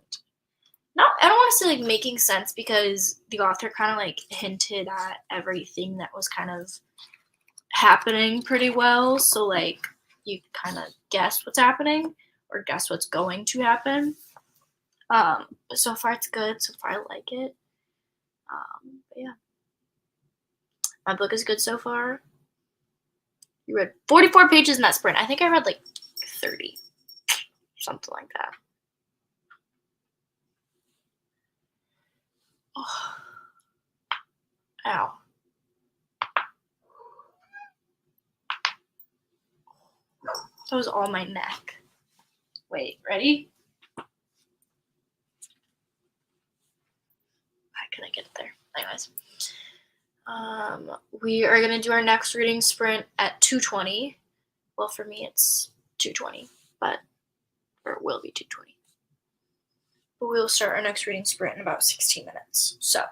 I don't want to say like making sense, because the author kind of like hinted at everything that was kind of happening pretty well. So like you kind of guess what's happening or guess what's going to happen. But so far it's good. So far I like it. But yeah, my book is good so far. You read 44 pages in that sprint. I think I read like 30, something like that. Oh. Ow. That was all my neck. Wait, ready? How can I get it there? Anyways. We are going to do our next reading sprint at 2:20. Well, for me, it's 2:20, or it will be 2:20. But we'll start our next reading sprint in about 16 minutes. So,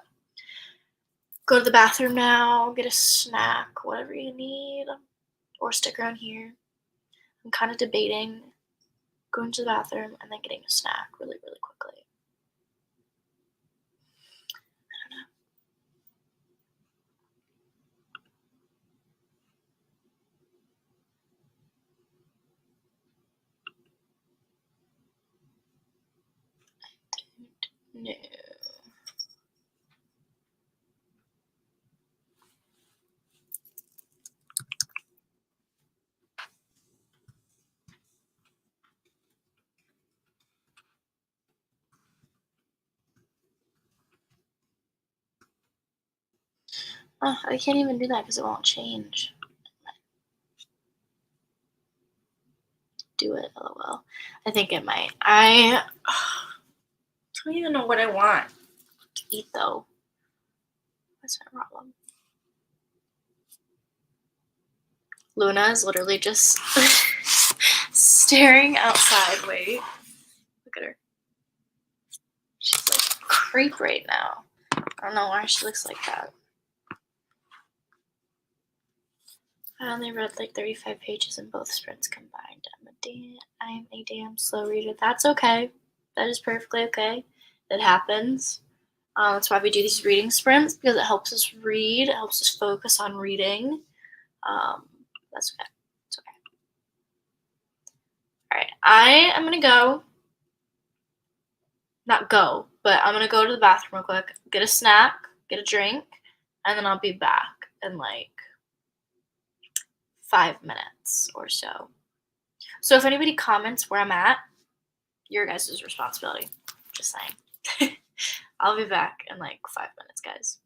go to the bathroom now, get a snack, whatever you need, or stick around here. I'm kind of debating going to the bathroom and then getting a snack really, really quickly. I don't know. Oh, I can't even do that because it won't change. Do it, lol. I think it might. I don't even know what I want to eat though. That's my problem. Luna is literally just staring outside. Wait, look at her. She's like a creep right now. I don't know why she looks like that. I only read like 35 pages in both sprints combined. I'm a damn slow reader. That's okay. That is perfectly okay. It happens. That's why we do these reading sprints, because it helps us read. It helps us focus on reading. That's okay. It's okay. All right. I am going to go. Not go, but I'm going to go to the bathroom real quick, get a snack, get a drink, and then I'll be back in like 5 minutes or so. So if anybody comments where I'm at, your guys' responsibility. Just saying. I'll be back in like 5 minutes, guys.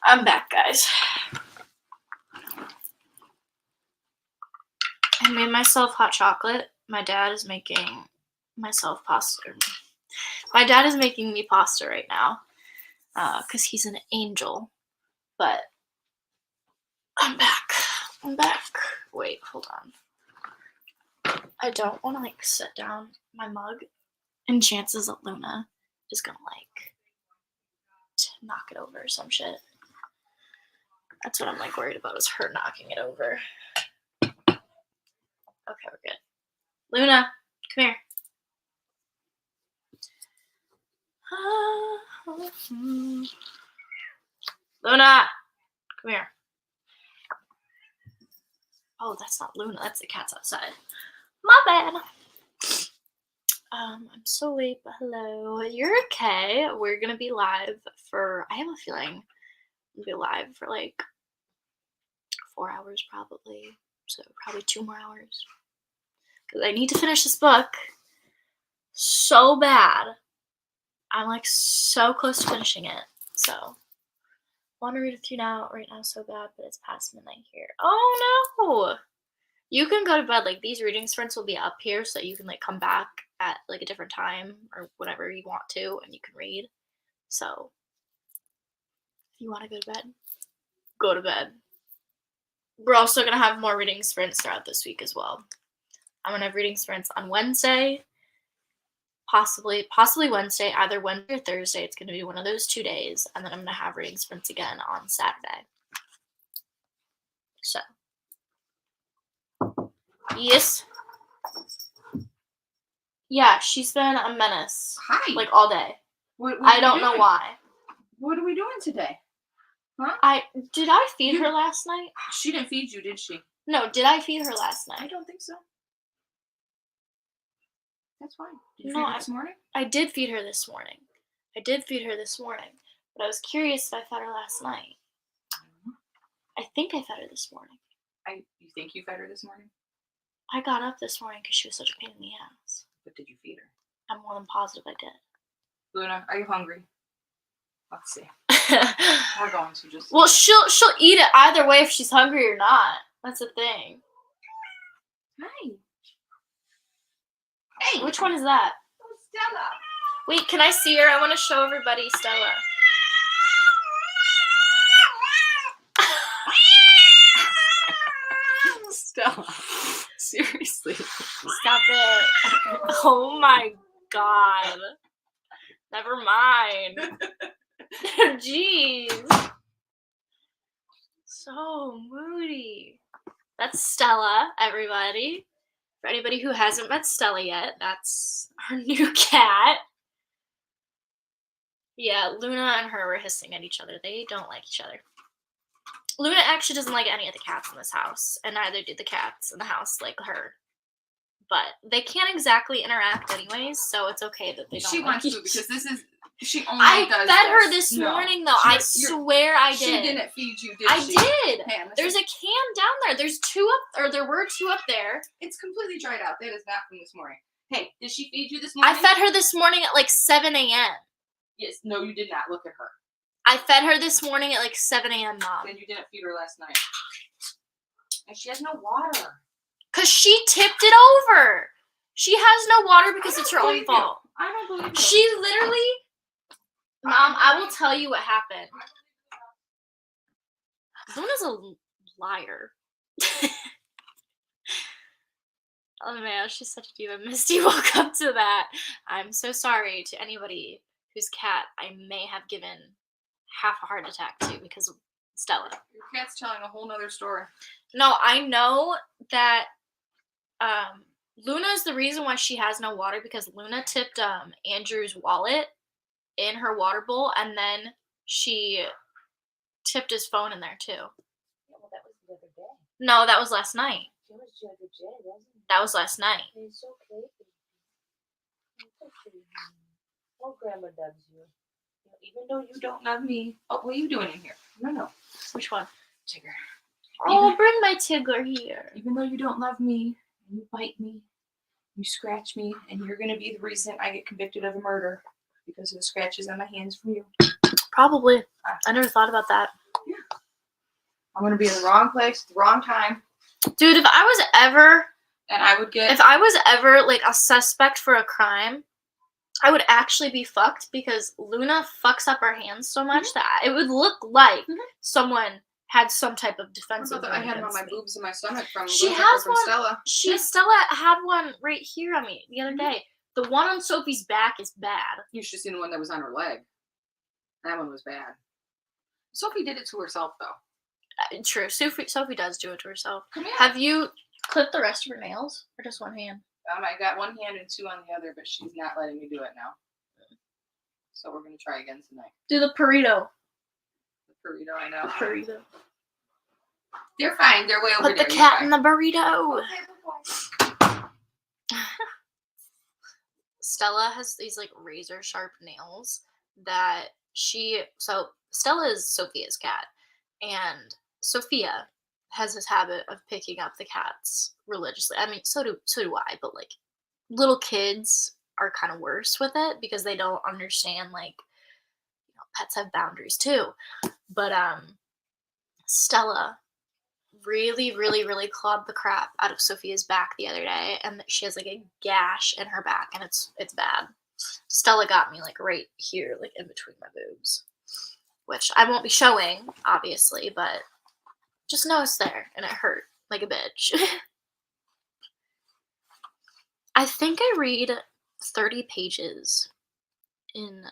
I'm back, guys. I made myself hot chocolate. My dad is making myself pasta. My dad is making me pasta right now because he's an angel. But I'm back. I'm back. Wait, hold on. I don't want to like set down my mug and chances that Luna is gonna like knock it over or some shit. That's what I'm like worried about, is her knocking it over. Okay, we're good. Luna, come here. Luna, come here. Oh, that's not Luna. That's the cats outside. My bad. I'm so late, but hello. You're okay. We're gonna be live for, I have a feeling we'll be live for like 4 hours probably. So probably 2 more hours. Because I need to finish this book so bad. I'm like so close to finishing it. So I want to read it to you now right now so bad, but it's past midnight here. Oh no! You can go to bed. Like, these reading sprints will be up here so that you can like come back at like a different time or whatever you want to, and you can read. So if you want to go to bed, go to bed. We're also gonna have more reading sprints throughout this week as well. I'm gonna have reading sprints on Wednesday, possibly Wednesday, either Wednesday or Thursday. It's gonna be one of those 2 days, and then I'm gonna have reading sprints again on Saturday. So yes. Yeah, she's been a menace. Hi. Like all day. What I don't know why. What are we doing today? Huh? Did I feed her last night? She didn't feed you, did she? No, did I feed her last I night? don't think so. That's fine. Did you No, feed her this morning? I did feed her this morning. But I was curious if I fed her last night. I think I fed her this morning. You think you fed her this morning? I got up this morning because she was such a pain in the ass. But did you feed her? I'm more than positive I did. Luna, are you hungry? Let's see. We're going to just. Well, she'll eat it either way if she's hungry or not. That's the thing. Hi. Hey. Which one is that? Oh, Stella. Wait, can I see her? I want to show everybody Stella. Stella. Seriously. Stop it. Oh my god. Never mind. Jeez. So moody. That's Stella, everybody. For anybody who hasn't met Stella yet, that's our new cat. Yeah, Luna and her were hissing at each other. They don't like each other. Luna actually doesn't like any of the cats in this house, and neither do the cats in the house like her. But they can't exactly interact anyways, so it's okay that they don't. She like wants each to because this is. She only I does fed her this this morning, though. I swear I did. She didn't feed you, did I she? did. Hey, There's a can down there. There were 2 up there. It's completely dried out. That is not from this morning. Hey, did she feed you this morning? I fed her this morning at like 7 a.m. Yes. No, you did not. Look at her. I fed her this morning at like 7 a.m., Mom. Then you didn't feed her last night. And she has no water. Because she tipped it over. She has no water because it's her own fault. I don't believe you. She literally... Mom, I will tell you what happened. Luna's a liar. Oh man, she's such a diva. Misty woke up to that. I'm so sorry to anybody whose cat I may have given half a heart attack to because of Stella. Your cat's telling a whole nother story. No, I know that Luna is the reason why she has no water because Luna tipped Andrew's wallet in her water bowl, and then she tipped his phone in there too. Yeah, well, that was the other day. No, that was last night. It was the other day, wasn't it? That was last night. It's okay. It's okay. Oh, Grandma loves you. Even though you don't love me. Oh, what are you doing in here? No. Which one? Tigger. Oh, bring my Tigger here. Even though you don't love me, and you bite me, you scratch me, and you're going to be the reason I get convicted of a murder because of the scratches on my hands from you. Probably. I never thought about that. I'm gonna be in the wrong place at the wrong time, Dude, if I was ever like a suspect for a crime, I would actually be fucked because Luna fucks up her hands so much that it would look like someone had some type of defensive. I had them on my boobs and my stomach from Stella. Stella. Stella had one right here on me the other day. The one on Sophie's back is bad. You should have seen the one that was on her leg. That one was bad. Sophie did it to herself, though. True. Sophie does do it to herself. Come here. Have you clipped the rest of her nails or just one hand? I got one hand and two on the other, but she's not letting me do it now. So we're going to try again tonight. Do the burrito. The burrito, I know. Burrito. They're fine. They're way over Put there. the cat in the burrito. Stella has these like razor sharp nails that Stella is Sophia's cat, and Sophia has this habit of picking up the cats religiously. I mean, so do I, but like little kids are kind of worse with it because they don't understand like pets have boundaries too. But Stella really, really, really clawed the crap out of Sophia's back the other day, and she has like a gash in her back, and it's bad. Stella got me like right here, like in between my boobs, which I won't be showing, obviously, but just know it's there, and it hurt like a bitch. I think I read 30 pages in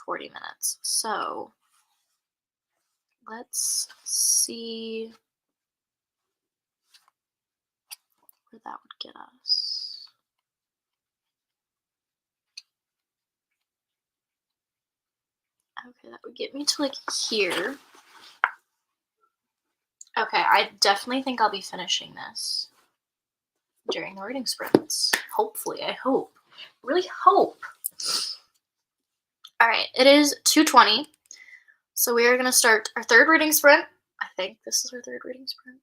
40 minutes, so let's see where that would get us. Okay, that would get me to like here. Okay, I definitely think I'll be finishing this during the reading sprints. Hopefully, I hope. Really hope. Alright, it is 2:20. So we are going to start our third reading sprint. I think this is our third reading sprint.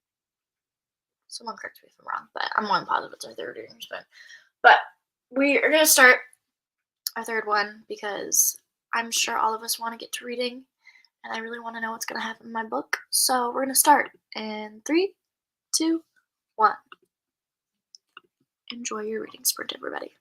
Someone correct me if I'm wrong, but I'm more than positive it's our third reading sprint. But we are going to start our third one because I'm sure all of us want to get to reading, and I really want to know what's going to happen in my book. So we're going to start in 3, 2, 1. Enjoy your reading sprint, everybody.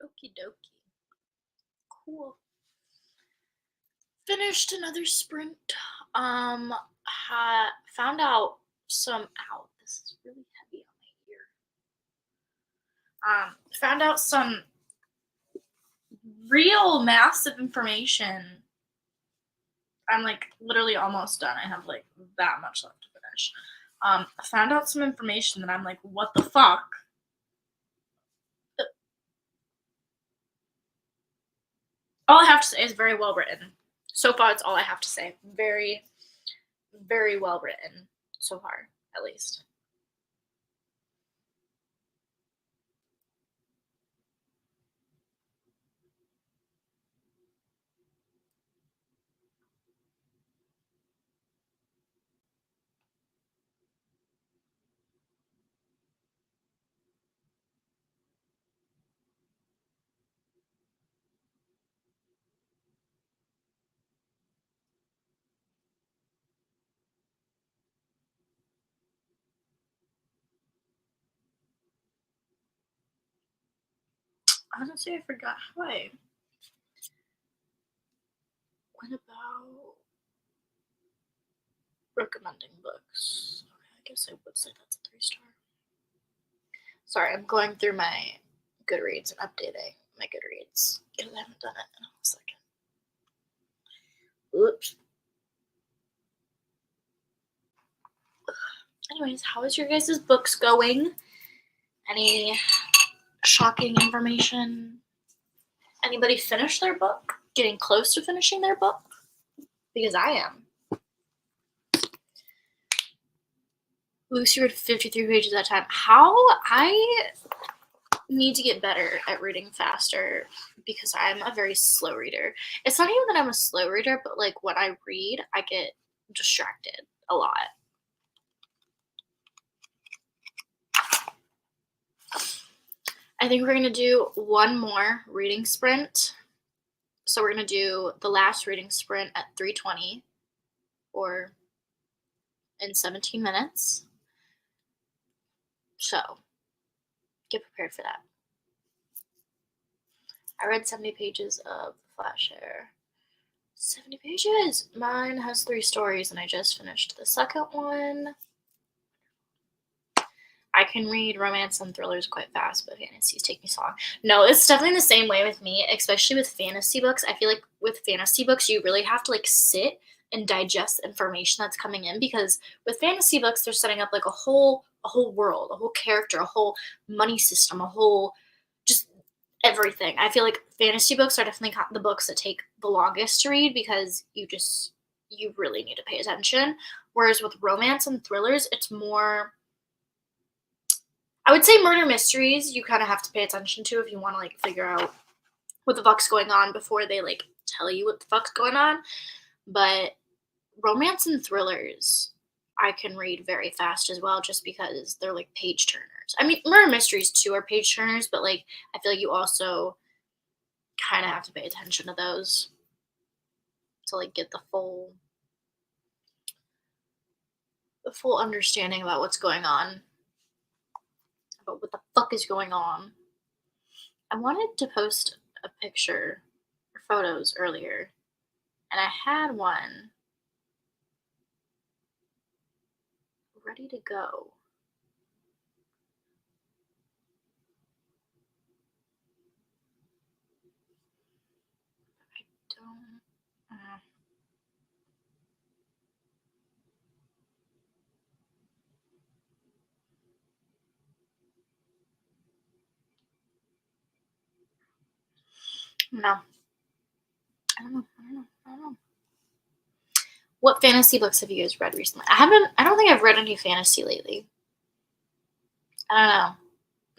Okie dokie. Cool. Finished another sprint. Found out some. Ow, this is really heavy on my ear. Found out some real massive information. I'm like literally almost done. I have like that much left to finish. Found out some information that I'm like, what the fuck? All I have to say is very well written. So far, it's all I have to say. Very, very well written so far, at least. Honestly, I forgot how I went about recommending books. Okay, I guess I would say that's a 3-star. Sorry, I'm going through my Goodreads and updating my Goodreads because I haven't done it in a second. Oops. Anyways, how is your guys' books going? Any shocking information? Anybody finish their book? Getting close to finishing their book? Because I am. Lucy read 53 pages at a time. How? I need to get better at reading faster because I'm a very slow reader. It's not even that I'm a slow reader, but like when I read, I get distracted a lot. I think we're going to do one more reading sprint. So we're going to do the last reading sprint at 3:20 or in 17 minutes. So get prepared for that. I read 70 pages of The Flash Air. 70 pages! Mine has 3 stories and I just finished the second one. I can read romance and thrillers quite fast, but fantasies take me so long. No, it's definitely the same way with me, especially with fantasy books. I feel like with fantasy books, you really have to like sit and digest the information that's coming in because with fantasy books, they're setting up like a whole world, a whole character, a whole money system, a whole just everything. I feel like fantasy books are definitely the books that take the longest to read because you really need to pay attention. Whereas with romance and thrillers, it's more, I would say murder mysteries you kind of have to pay attention to if you want to like figure out what the fuck's going on before they like tell you what the fuck's going on. But romance and thrillers I can read very fast as well just because they're like page turners. I mean, murder mysteries too are page turners, but like I feel like you also kind of have to pay attention to those to like get the full understanding about what's going on. About what the fuck is going on. I wanted to post a picture or photos earlier, and I had one ready to go. I don't. No. I don't know. What fantasy books have you guys read recently? I don't think I've read any fantasy lately. I don't know.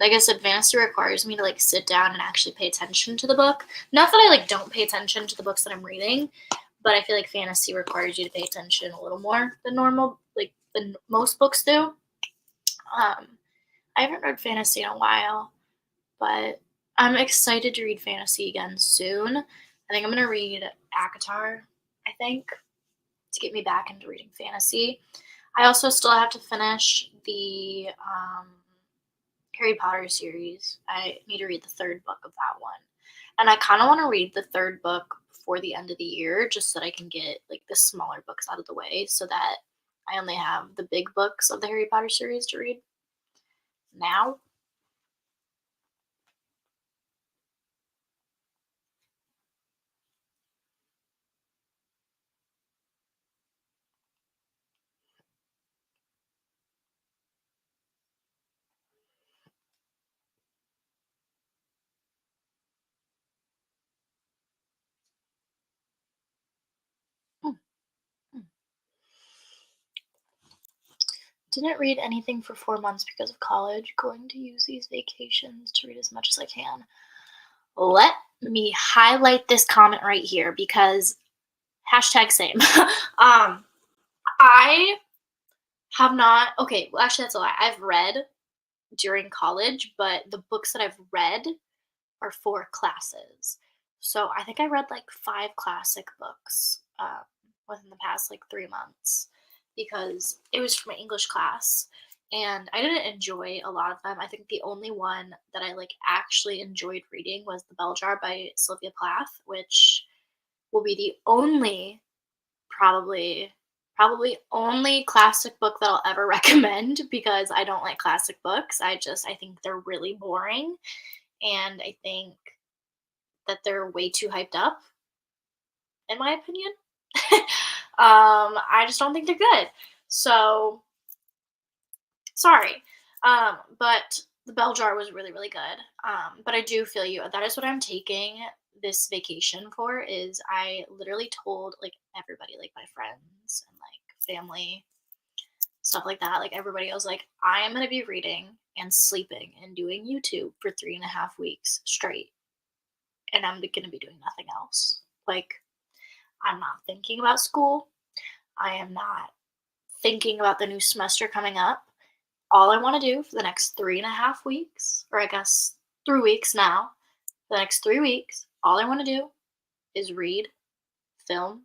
Like I said, fantasy requires me to like sit down and actually pay attention to the book. Not that I like don't pay attention to the books that I'm reading, but I feel like fantasy requires you to pay attention a little more than normal, like than most books do. I haven't read fantasy in a while, but I'm excited to read fantasy again soon. I think I'm gonna read ACOTAR, I think, to get me back into reading fantasy. I also still have to finish the Harry Potter series. I need to read the third book of that one. And I kind of want to read the third book before the end of the year just so that I can get like the smaller books out of the way so that I only have the big books of the Harry Potter series to read now. Mm, mm. Didn't read anything for 4 months because of college. Going to use these vacations to read as much as I can. Let me highlight this comment right here because hashtag same. I have not, okay, well, actually, that's a lie. I've read during college, but the books that I've read are for classes. So I think I read like 5 classic books within the past like 3 months because it was for my English class. And I didn't enjoy a lot of them. I think the only one that I like actually enjoyed reading was The Bell Jar by Sylvia Plath, which will be the only probably only classic book that I'll ever recommend because I don't like classic books. I think they're really boring and I think that they're way too hyped up in my opinion. I just don't think they're good. So sorry. But The Bell Jar was really, really good. But I do feel you. That is what I'm taking this vacation for is I literally told like everybody, like my friends and like family, stuff like that. Like everybody, I was like, I am gonna be reading and sleeping and doing YouTube for 3.5 weeks straight. And I'm gonna be doing nothing else. Like I'm not thinking about school. I am not thinking about the new semester coming up. All I want to do for the next 3.5 weeks, or I guess 3 weeks now, the next 3 weeks, all I want to do is read, film,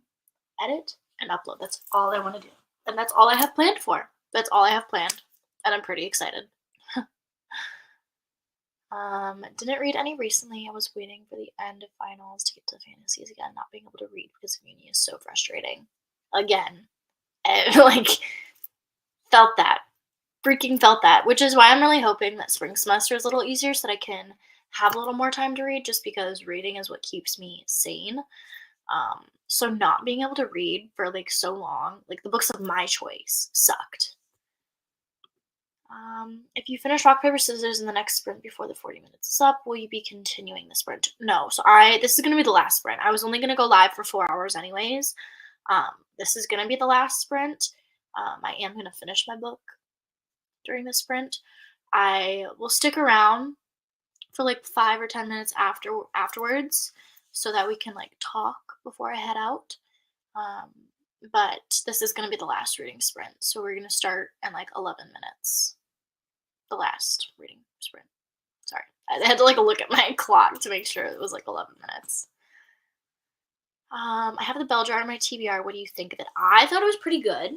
edit, and upload. That's all I want to do. And that's all I have planned for. That's all I have planned. And I'm pretty excited. Didn't read any recently. I was waiting for the end of finals to get to fantasies again, not being able to read because of uni is so frustrating. Again. Like, felt that. Freaking felt that, which is why I'm really hoping that spring semester is a little easier so that I can have a little more time to read just because reading is what keeps me sane. So not being able to read for like so long, like the books of my choice sucked. If you finish rock, paper, scissors in the next sprint before the 40 minutes is up, will you be continuing the sprint? No. So this is gonna be the last sprint. I was only gonna go live for 4 hours anyways. This is gonna be the last sprint. I am gonna finish my book during the sprint. I will stick around for like 5 or 10 minutes afterwards so that we can like talk before I head out. But this is gonna be the last reading sprint, so we're gonna start in like 11 minutes. The last reading sprint. Sorry, I had to like look at my clock to make sure it was like 11 minutes. I have The Bell Jar on my TBR. What do you think of it? I thought it was pretty good.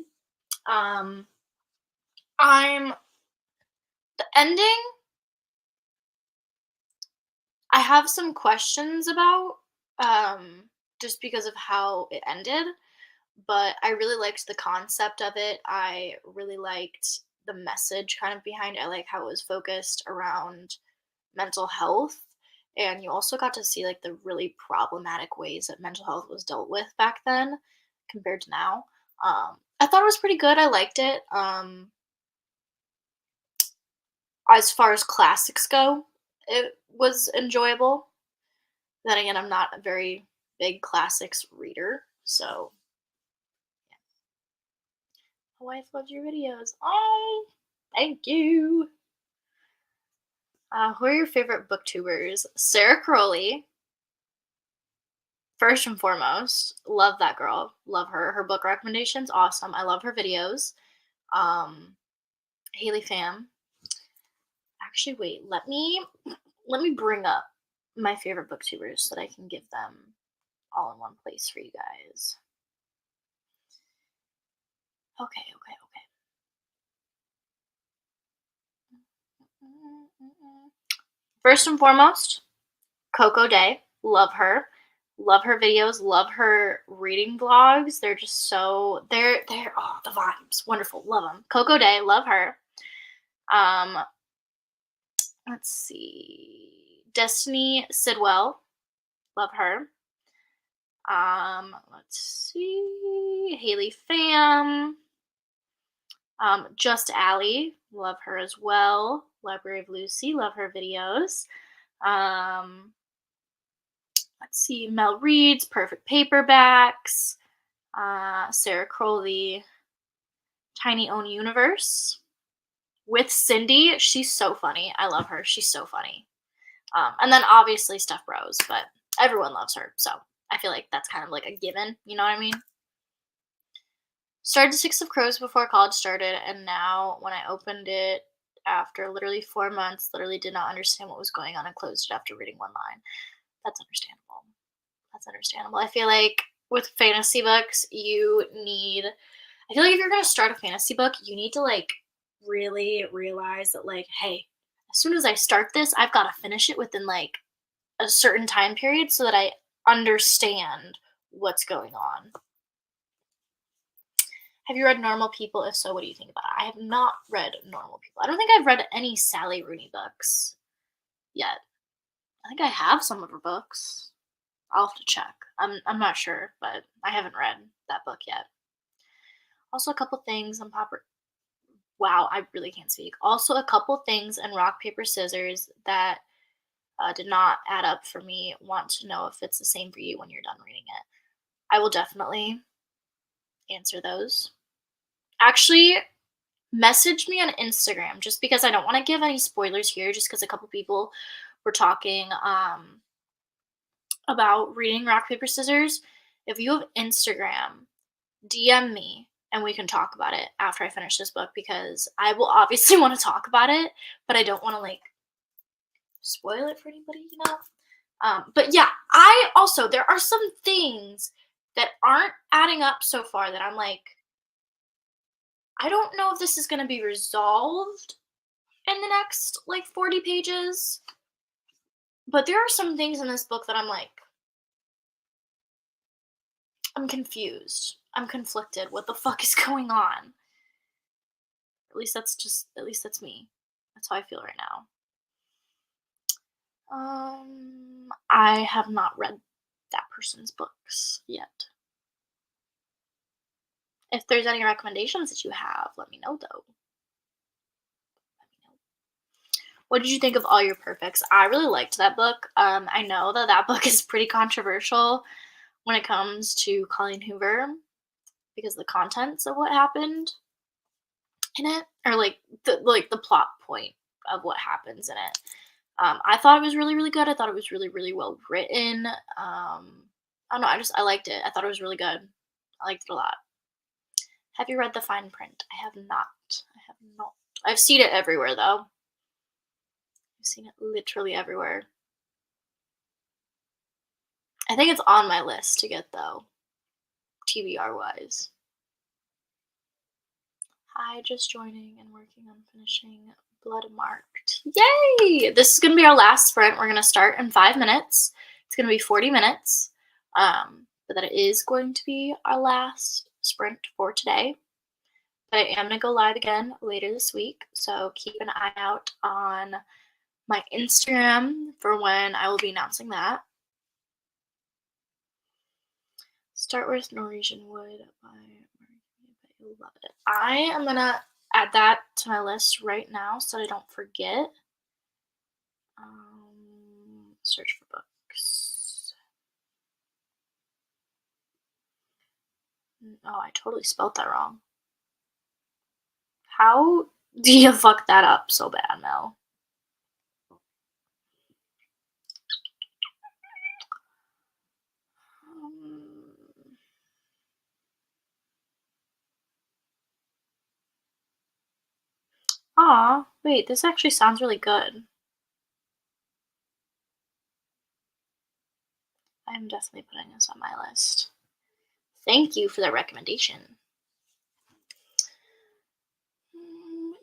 The ending I have some questions about, just because of how it ended, but I really liked the concept of it. I really liked the message kind of behind it. I like how it was focused around mental health, and you also got to see like the really problematic ways that mental health was dealt with back then compared to now. I thought it was pretty good. I liked it. As far as classics go, it was enjoyable. Then again, I'm not a very big classics reader, so yeah. My wife loves your videos. Oh, thank you. Who are your favorite booktubers? Sarah Crowley, first and foremost. Love that girl. Love her. Her book recommendations, awesome. I love her videos. Haley Pham. Actually, wait. Let me bring up my favorite booktubers so that I can give them all in one place for you guys. Okay. First and foremost, Coco Day. Love her. Love her videos. Love her reading vlogs. They're just so they're oh, the vibes. Wonderful. Love them. Coco Day. Love her. Um, let's see. Destiny Sidwell. Love her. Let's see. Haley Pham. Just Allie. Love her as well. Library of Lucy. Love her videos. Let's see. Mel Reed's Perfect Paperbacks. Sarah Crowley. Tiny Own Universe. With Cindy. She's so funny. I love her. She's so funny. And then obviously Steph Rose, but everyone loves her, so I feel like that's kind of like a given, you know what I mean? Started Six of Crows before college started, and now when I opened it after literally 4 months, literally did not understand what was going on and closed it after reading one line. That's understandable. That's understandable. I feel like with fantasy books, I feel like if you're going to start a fantasy book, you need to like really realize that like, hey, as soon as I start this, I've got to finish it within like a certain time period so that I understand what's going on. Have you read Normal People? If so, what do you think about it? I have not read Normal People. I don't think I've read any Sally Rooney books yet. I think I have some of her books. I'll have to check. I'm not sure, but I haven't read that book yet. Also, a couple things on Wow, I really can't speak. Also, a couple things in Rock, Paper, Scissors that did not add up for me. Want to know if it's the same for you when you're done reading it. I will definitely answer those. Actually, message me on Instagram just because I don't want to give any spoilers here, just because a couple people were talking about reading Rock, Paper, Scissors. If you have Instagram, DM me and we can talk about it after I finish this book, because I will obviously want to talk about it, but I don't want to like spoil it for anybody, you know? But yeah, there are some things that aren't adding up so far that I'm like, I don't know if this is going to be resolved in the next like 40 pages. But there are some things in this book that I'm like, I'm confused. I'm conflicted. What the fuck is going on? At least that's me. That's how I feel right now. I have not read that person's books yet. If there's any recommendations that you have, let me know though. What did you think of All Your Perfects? I really liked that book. I know that book is pretty controversial when it comes to Colleen Hoover because of the contents of what happened in it, or like the plot point of what happens in it. I thought it was really, really good. I thought it was really, really well written. I don't know. I liked it. I thought it was really good. I liked it a lot. Have you read The Fine Print? I have not. I've seen it everywhere though. I've seen it literally everywhere. I think it's on my list to get though, TBR wise. Hi, just joining and working on finishing Blood Marked. Yay! This is going to be our last sprint. We're going to start in 5 minutes. It's going to be 40 minutes. But that is going to be our last sprint for today. But I am going to go live again later this week. So keep an eye out on my Instagram for when I will be announcing that. Start with Norwegian Wood by You'll love it. I am going to add that to my list right now so I don't forget. Search for books. Oh, I totally spelled that wrong. How do you fuck that up so bad, Mel? Aw, wait, this actually sounds really good. I'm definitely putting this on my list. Thank you for that recommendation.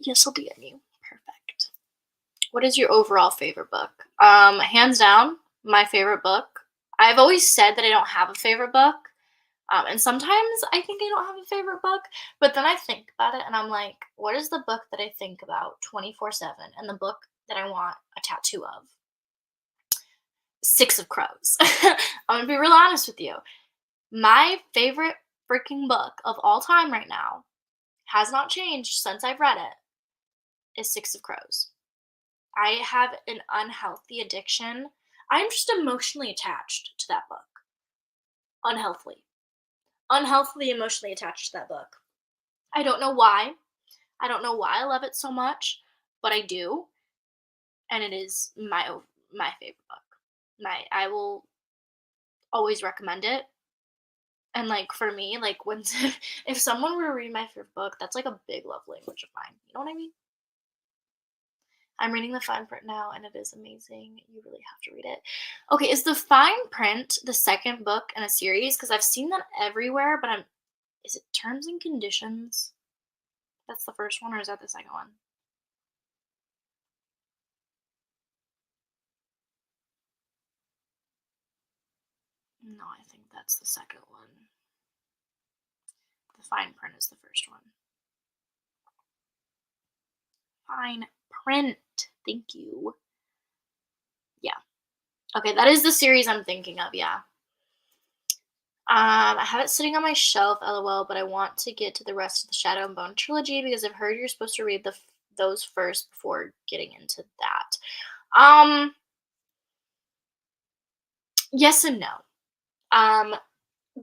Yes, I'll DM you. Perfect. What is your overall favorite book? Hands down, my favorite book. I've always said that I don't have a favorite book. And sometimes I think I don't have a favorite book, but then I think about it and I'm like, what is the book that I think about 24/7 and the book that I want a tattoo of? Six of Crows. I'm gonna be real honest with you. My favorite freaking book of all time right now has not changed since I've read it, is Six of Crows. I have an unhealthy addiction. I'm just emotionally attached to that book. Unhealthily. Unhealthily emotionally attached to that book. I don't know why. I don't know why I love it so much, but I do, and it is my favorite book. I will always recommend it. And like for me, like when if someone were to read my favorite book, that's like a big love language of mine. You know what I mean? I'm reading the fine print now and it is amazing. You really have to read it. Okay, is the fine print the second book in a series? Because I've seen that everywhere, but is it Terms and Conditions? That's the first one, or is that the second one? No, I think that's the second one. The fine print is the first one. Fine print. Thank you. Yeah. Okay, that is the series I'm thinking of, yeah. I have it sitting on my shelf, lol, but I want to get to the rest of the Shadow and Bone trilogy because I've heard you're supposed to read those first before getting into that. Yes and no.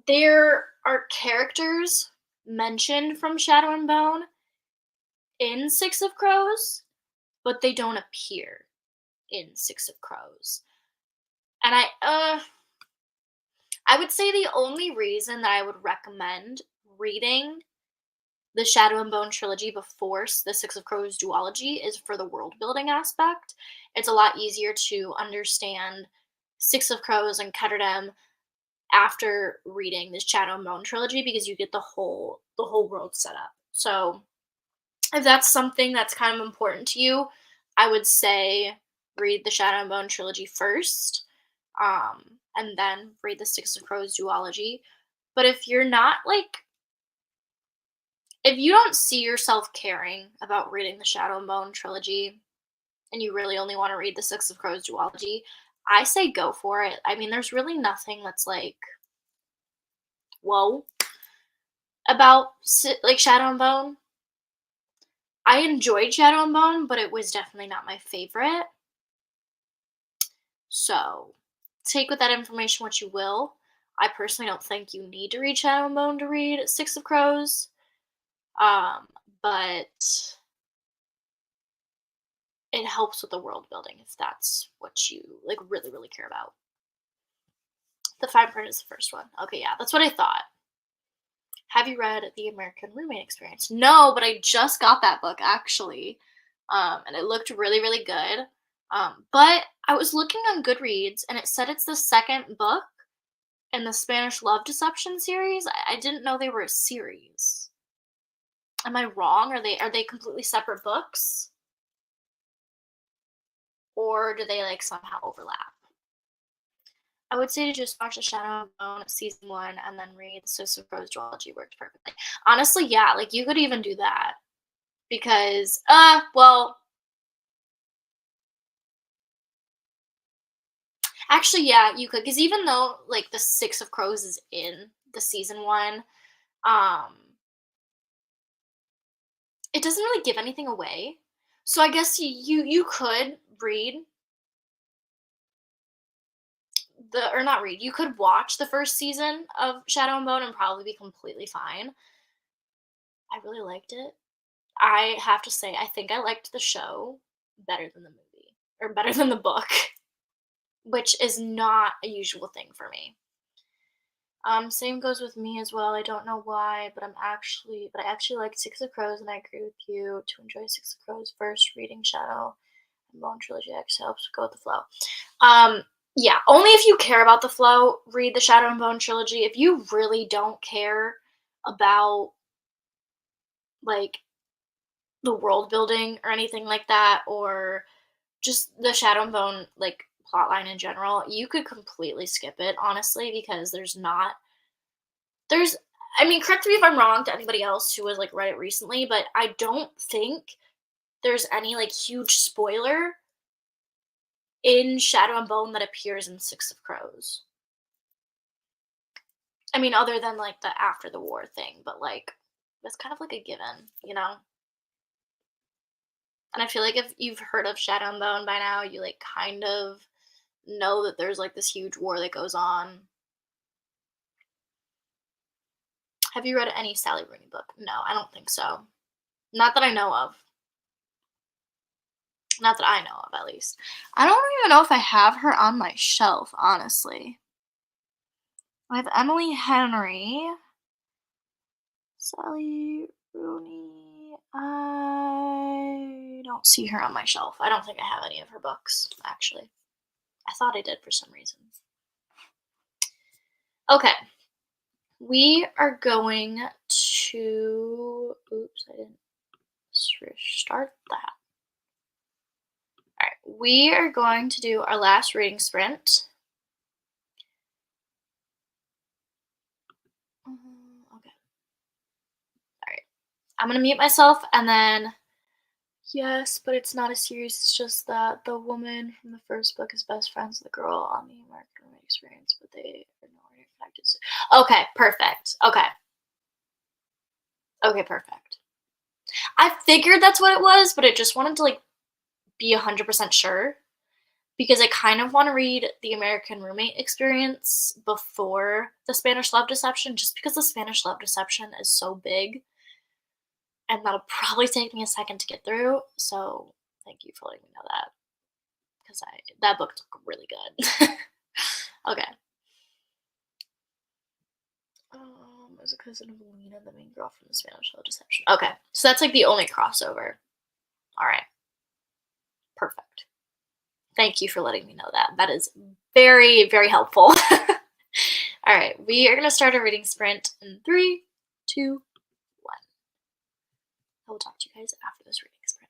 There are characters mentioned from Shadow and Bone in Six of Crows, but they don't appear in Six of Crows. And I would say the only reason that I would recommend reading the Shadow and Bone trilogy before the Six of Crows duology is for the world building aspect. It's a lot easier to understand Six of Crows and Ketterdam after reading this Shadow and Bone trilogy because you get the whole world set up. So if that's something that's kind of important to you, I would say read the Shadow and Bone trilogy first, and then read the Six of Crows duology. But if you're not like, if you don't see yourself caring about reading the Shadow and Bone trilogy, and you really only want to read the Six of Crows duology, I say go for it. I mean, there's really nothing that's like, whoa, about like Shadow and Bone. I enjoyed Shadow and Bone, but it was definitely not my favorite. So, take with that information what you will. I personally don't think you need to read Shadow and Bone to read Six of Crows. But it helps with the world building if that's what you like really, really care about. The fine print is the first one. Okay, yeah, that's what I thought. Have you read The American Roommate Experience? No, but I just got that book actually. And it looked really, really good. But I was looking on Goodreads and it said it's the second book in the Spanish Love Deception series. I didn't know they were a series. Am I wrong? Are they completely separate books? Or do they like somehow overlap? I would say to just watch The Shadow and Bone season 1 and then read the Six of Crows duology worked perfectly. Honestly, yeah, like you could even do that. Because, well, actually, yeah, you could. Because even though like the Six of Crows is in the season 1, it doesn't really give anything away. So I guess you could read or not read. You could watch the first season of Shadow and Bone and probably be completely fine. I really liked it. I have to say, I think I liked the show better than the movie or better than the book, which is not a usual thing for me. Same goes with me as well. I don't know why, but I actually like Six of Crows, and I agree with you. To enjoy Six of Crows first, reading Shadow and Bone trilogy actually helps go with the flow. Yeah, only if you care about the flow, read the Shadow and Bone trilogy. If you really don't care about like the world building or anything like that, or just the Shadow and Bone, like, plotline in general, you could completely skip it, honestly, because there's I mean, correct me if I'm wrong to anybody else who has, like, read it recently, but I don't think there's any, like, huge spoiler in Shadow and Bone that appears in Six of Crows. I mean, other than, like, the after the war thing, but, like, that's kind of like a given, you know? And I feel like if you've heard of Shadow and Bone by now, you, like, kind of know that there's, like, this huge war that goes on. Have you read any Sally Rooney book? No, I don't think so. Not that I know of. Not that I know of, at least. I don't even know if I have her on my shelf, honestly. I have Emily Henry, Sally Rooney. I don't see her on my shelf. I don't think I have any of her books, actually. I thought I did for some reason. Okay. We are going to. Oops, I didn't start that. Alright, we are going to do our last reading sprint. Okay. Alright. I'm gonna mute myself and then. Yes, but it's not a series, it's just that the woman from the first book is best friends with the girl on the American Roommate Experience, but they are nowhere connected. Okay, perfect. Okay. Okay, perfect. I figured that's what it was, but I just wanted to, like, be 100% sure. Because I kind of want to read the American Roommate Experience before the Spanish Love Deception, just because the Spanish Love Deception is so big, and that'll probably take me a second to get through. So thank you for letting me know that, because that book looked really good. Okay. As a cousin of Lena, the main girl from the Spanish Love Deception. Okay, so that's like the only crossover. All right. Perfect. Thank you for letting me know that. That is very, very helpful. All right, we are going to start a reading sprint in 3, 2, 1. I will talk to you guys after this reading sprint.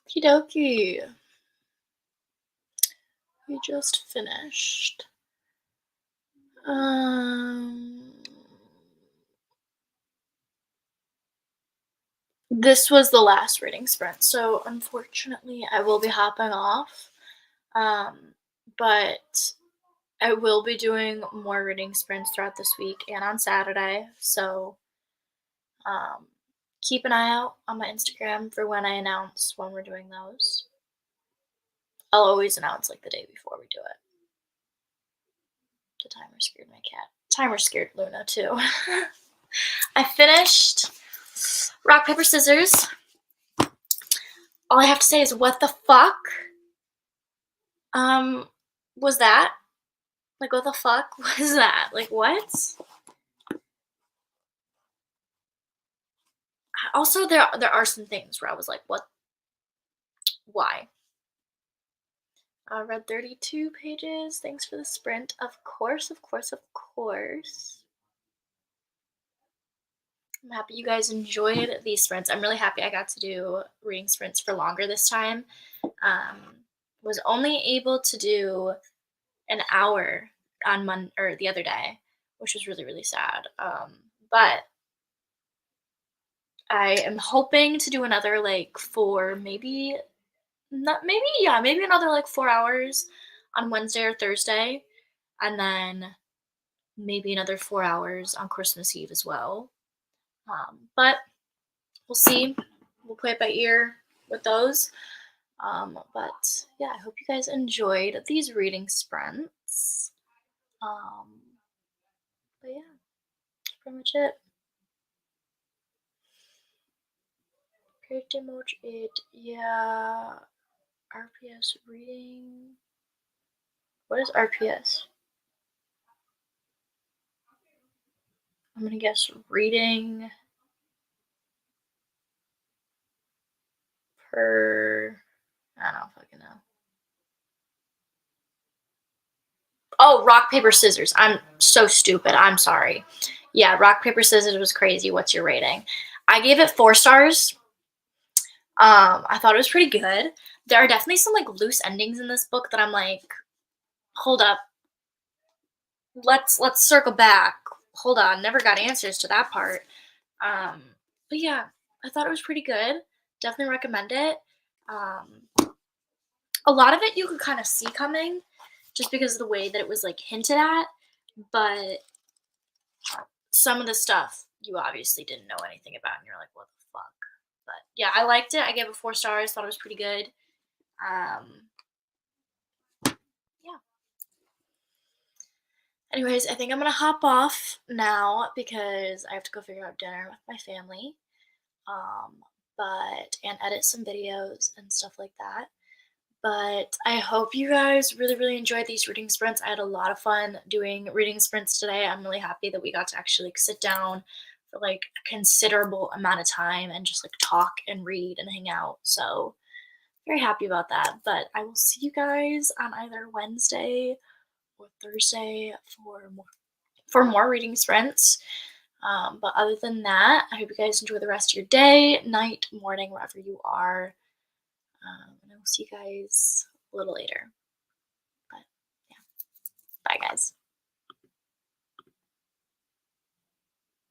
Okie dokie. We just finished. This was the last reading sprint, so unfortunately I will be hopping off. But I will be doing more reading sprints throughout this week and on Saturday, so keep an eye out on my Instagram for when I announce when we're doing those. I'll always announce like the day before we do it. The timer scared my cat. Timer scared Luna too. I finished Rock, Paper, Scissors. All I have to say is what the fuck was that? Like, what the fuck was that? Like, what? Also, there are some things where I was like, what? Why? I read 32 pages. Thanks for the sprint. Of course, of course, of course. I'm happy you guys enjoyed these sprints. I'm really happy I got to do reading sprints for longer this time. Was only able to do an hour on the other day, which was really, really sad. But I am hoping to do another like maybe another like 4 hours on Wednesday or Thursday, and then maybe another 4 hours on Christmas Eve as well. But we'll see. We'll play it by ear with those. But yeah, I hope you guys enjoyed these reading sprints. But yeah, that's pretty much it. Pretty much it. Yeah. RPS reading. What is RPS? I'm gonna guess reading per. I don't fucking know. Oh, rock, paper, scissors. I'm so stupid. I'm sorry. Yeah, rock, paper, scissors was crazy. What's your rating? I gave it 4 stars. I thought it was pretty good. There are definitely some like loose endings in this book that I'm like, hold up. Let's circle back. Hold on, never got answers to that part. But yeah, I thought it was pretty good. Definitely recommend it. A lot of it you could kind of see coming just because of the way that it was like hinted at, but some of the stuff you obviously didn't know anything about and you're like, what the fuck? But yeah, I liked it. I gave it 4 stars, thought it was pretty good. Yeah. Anyways, I think I'm gonna hop off now because I have to go figure out dinner with my family. And edit some videos and stuff like that. But I hope you guys really, really enjoyed these reading sprints. I had a lot of fun doing reading sprints today. I'm really happy that we got to actually like sit down for like a considerable amount of time and just like talk and read and hang out. So very happy about that. But I will see you guys on either Wednesday or Thursday for more reading sprints. But other than that, I hope you guys enjoy the rest of your day, night, morning, wherever you are. And I will see you guys a little later.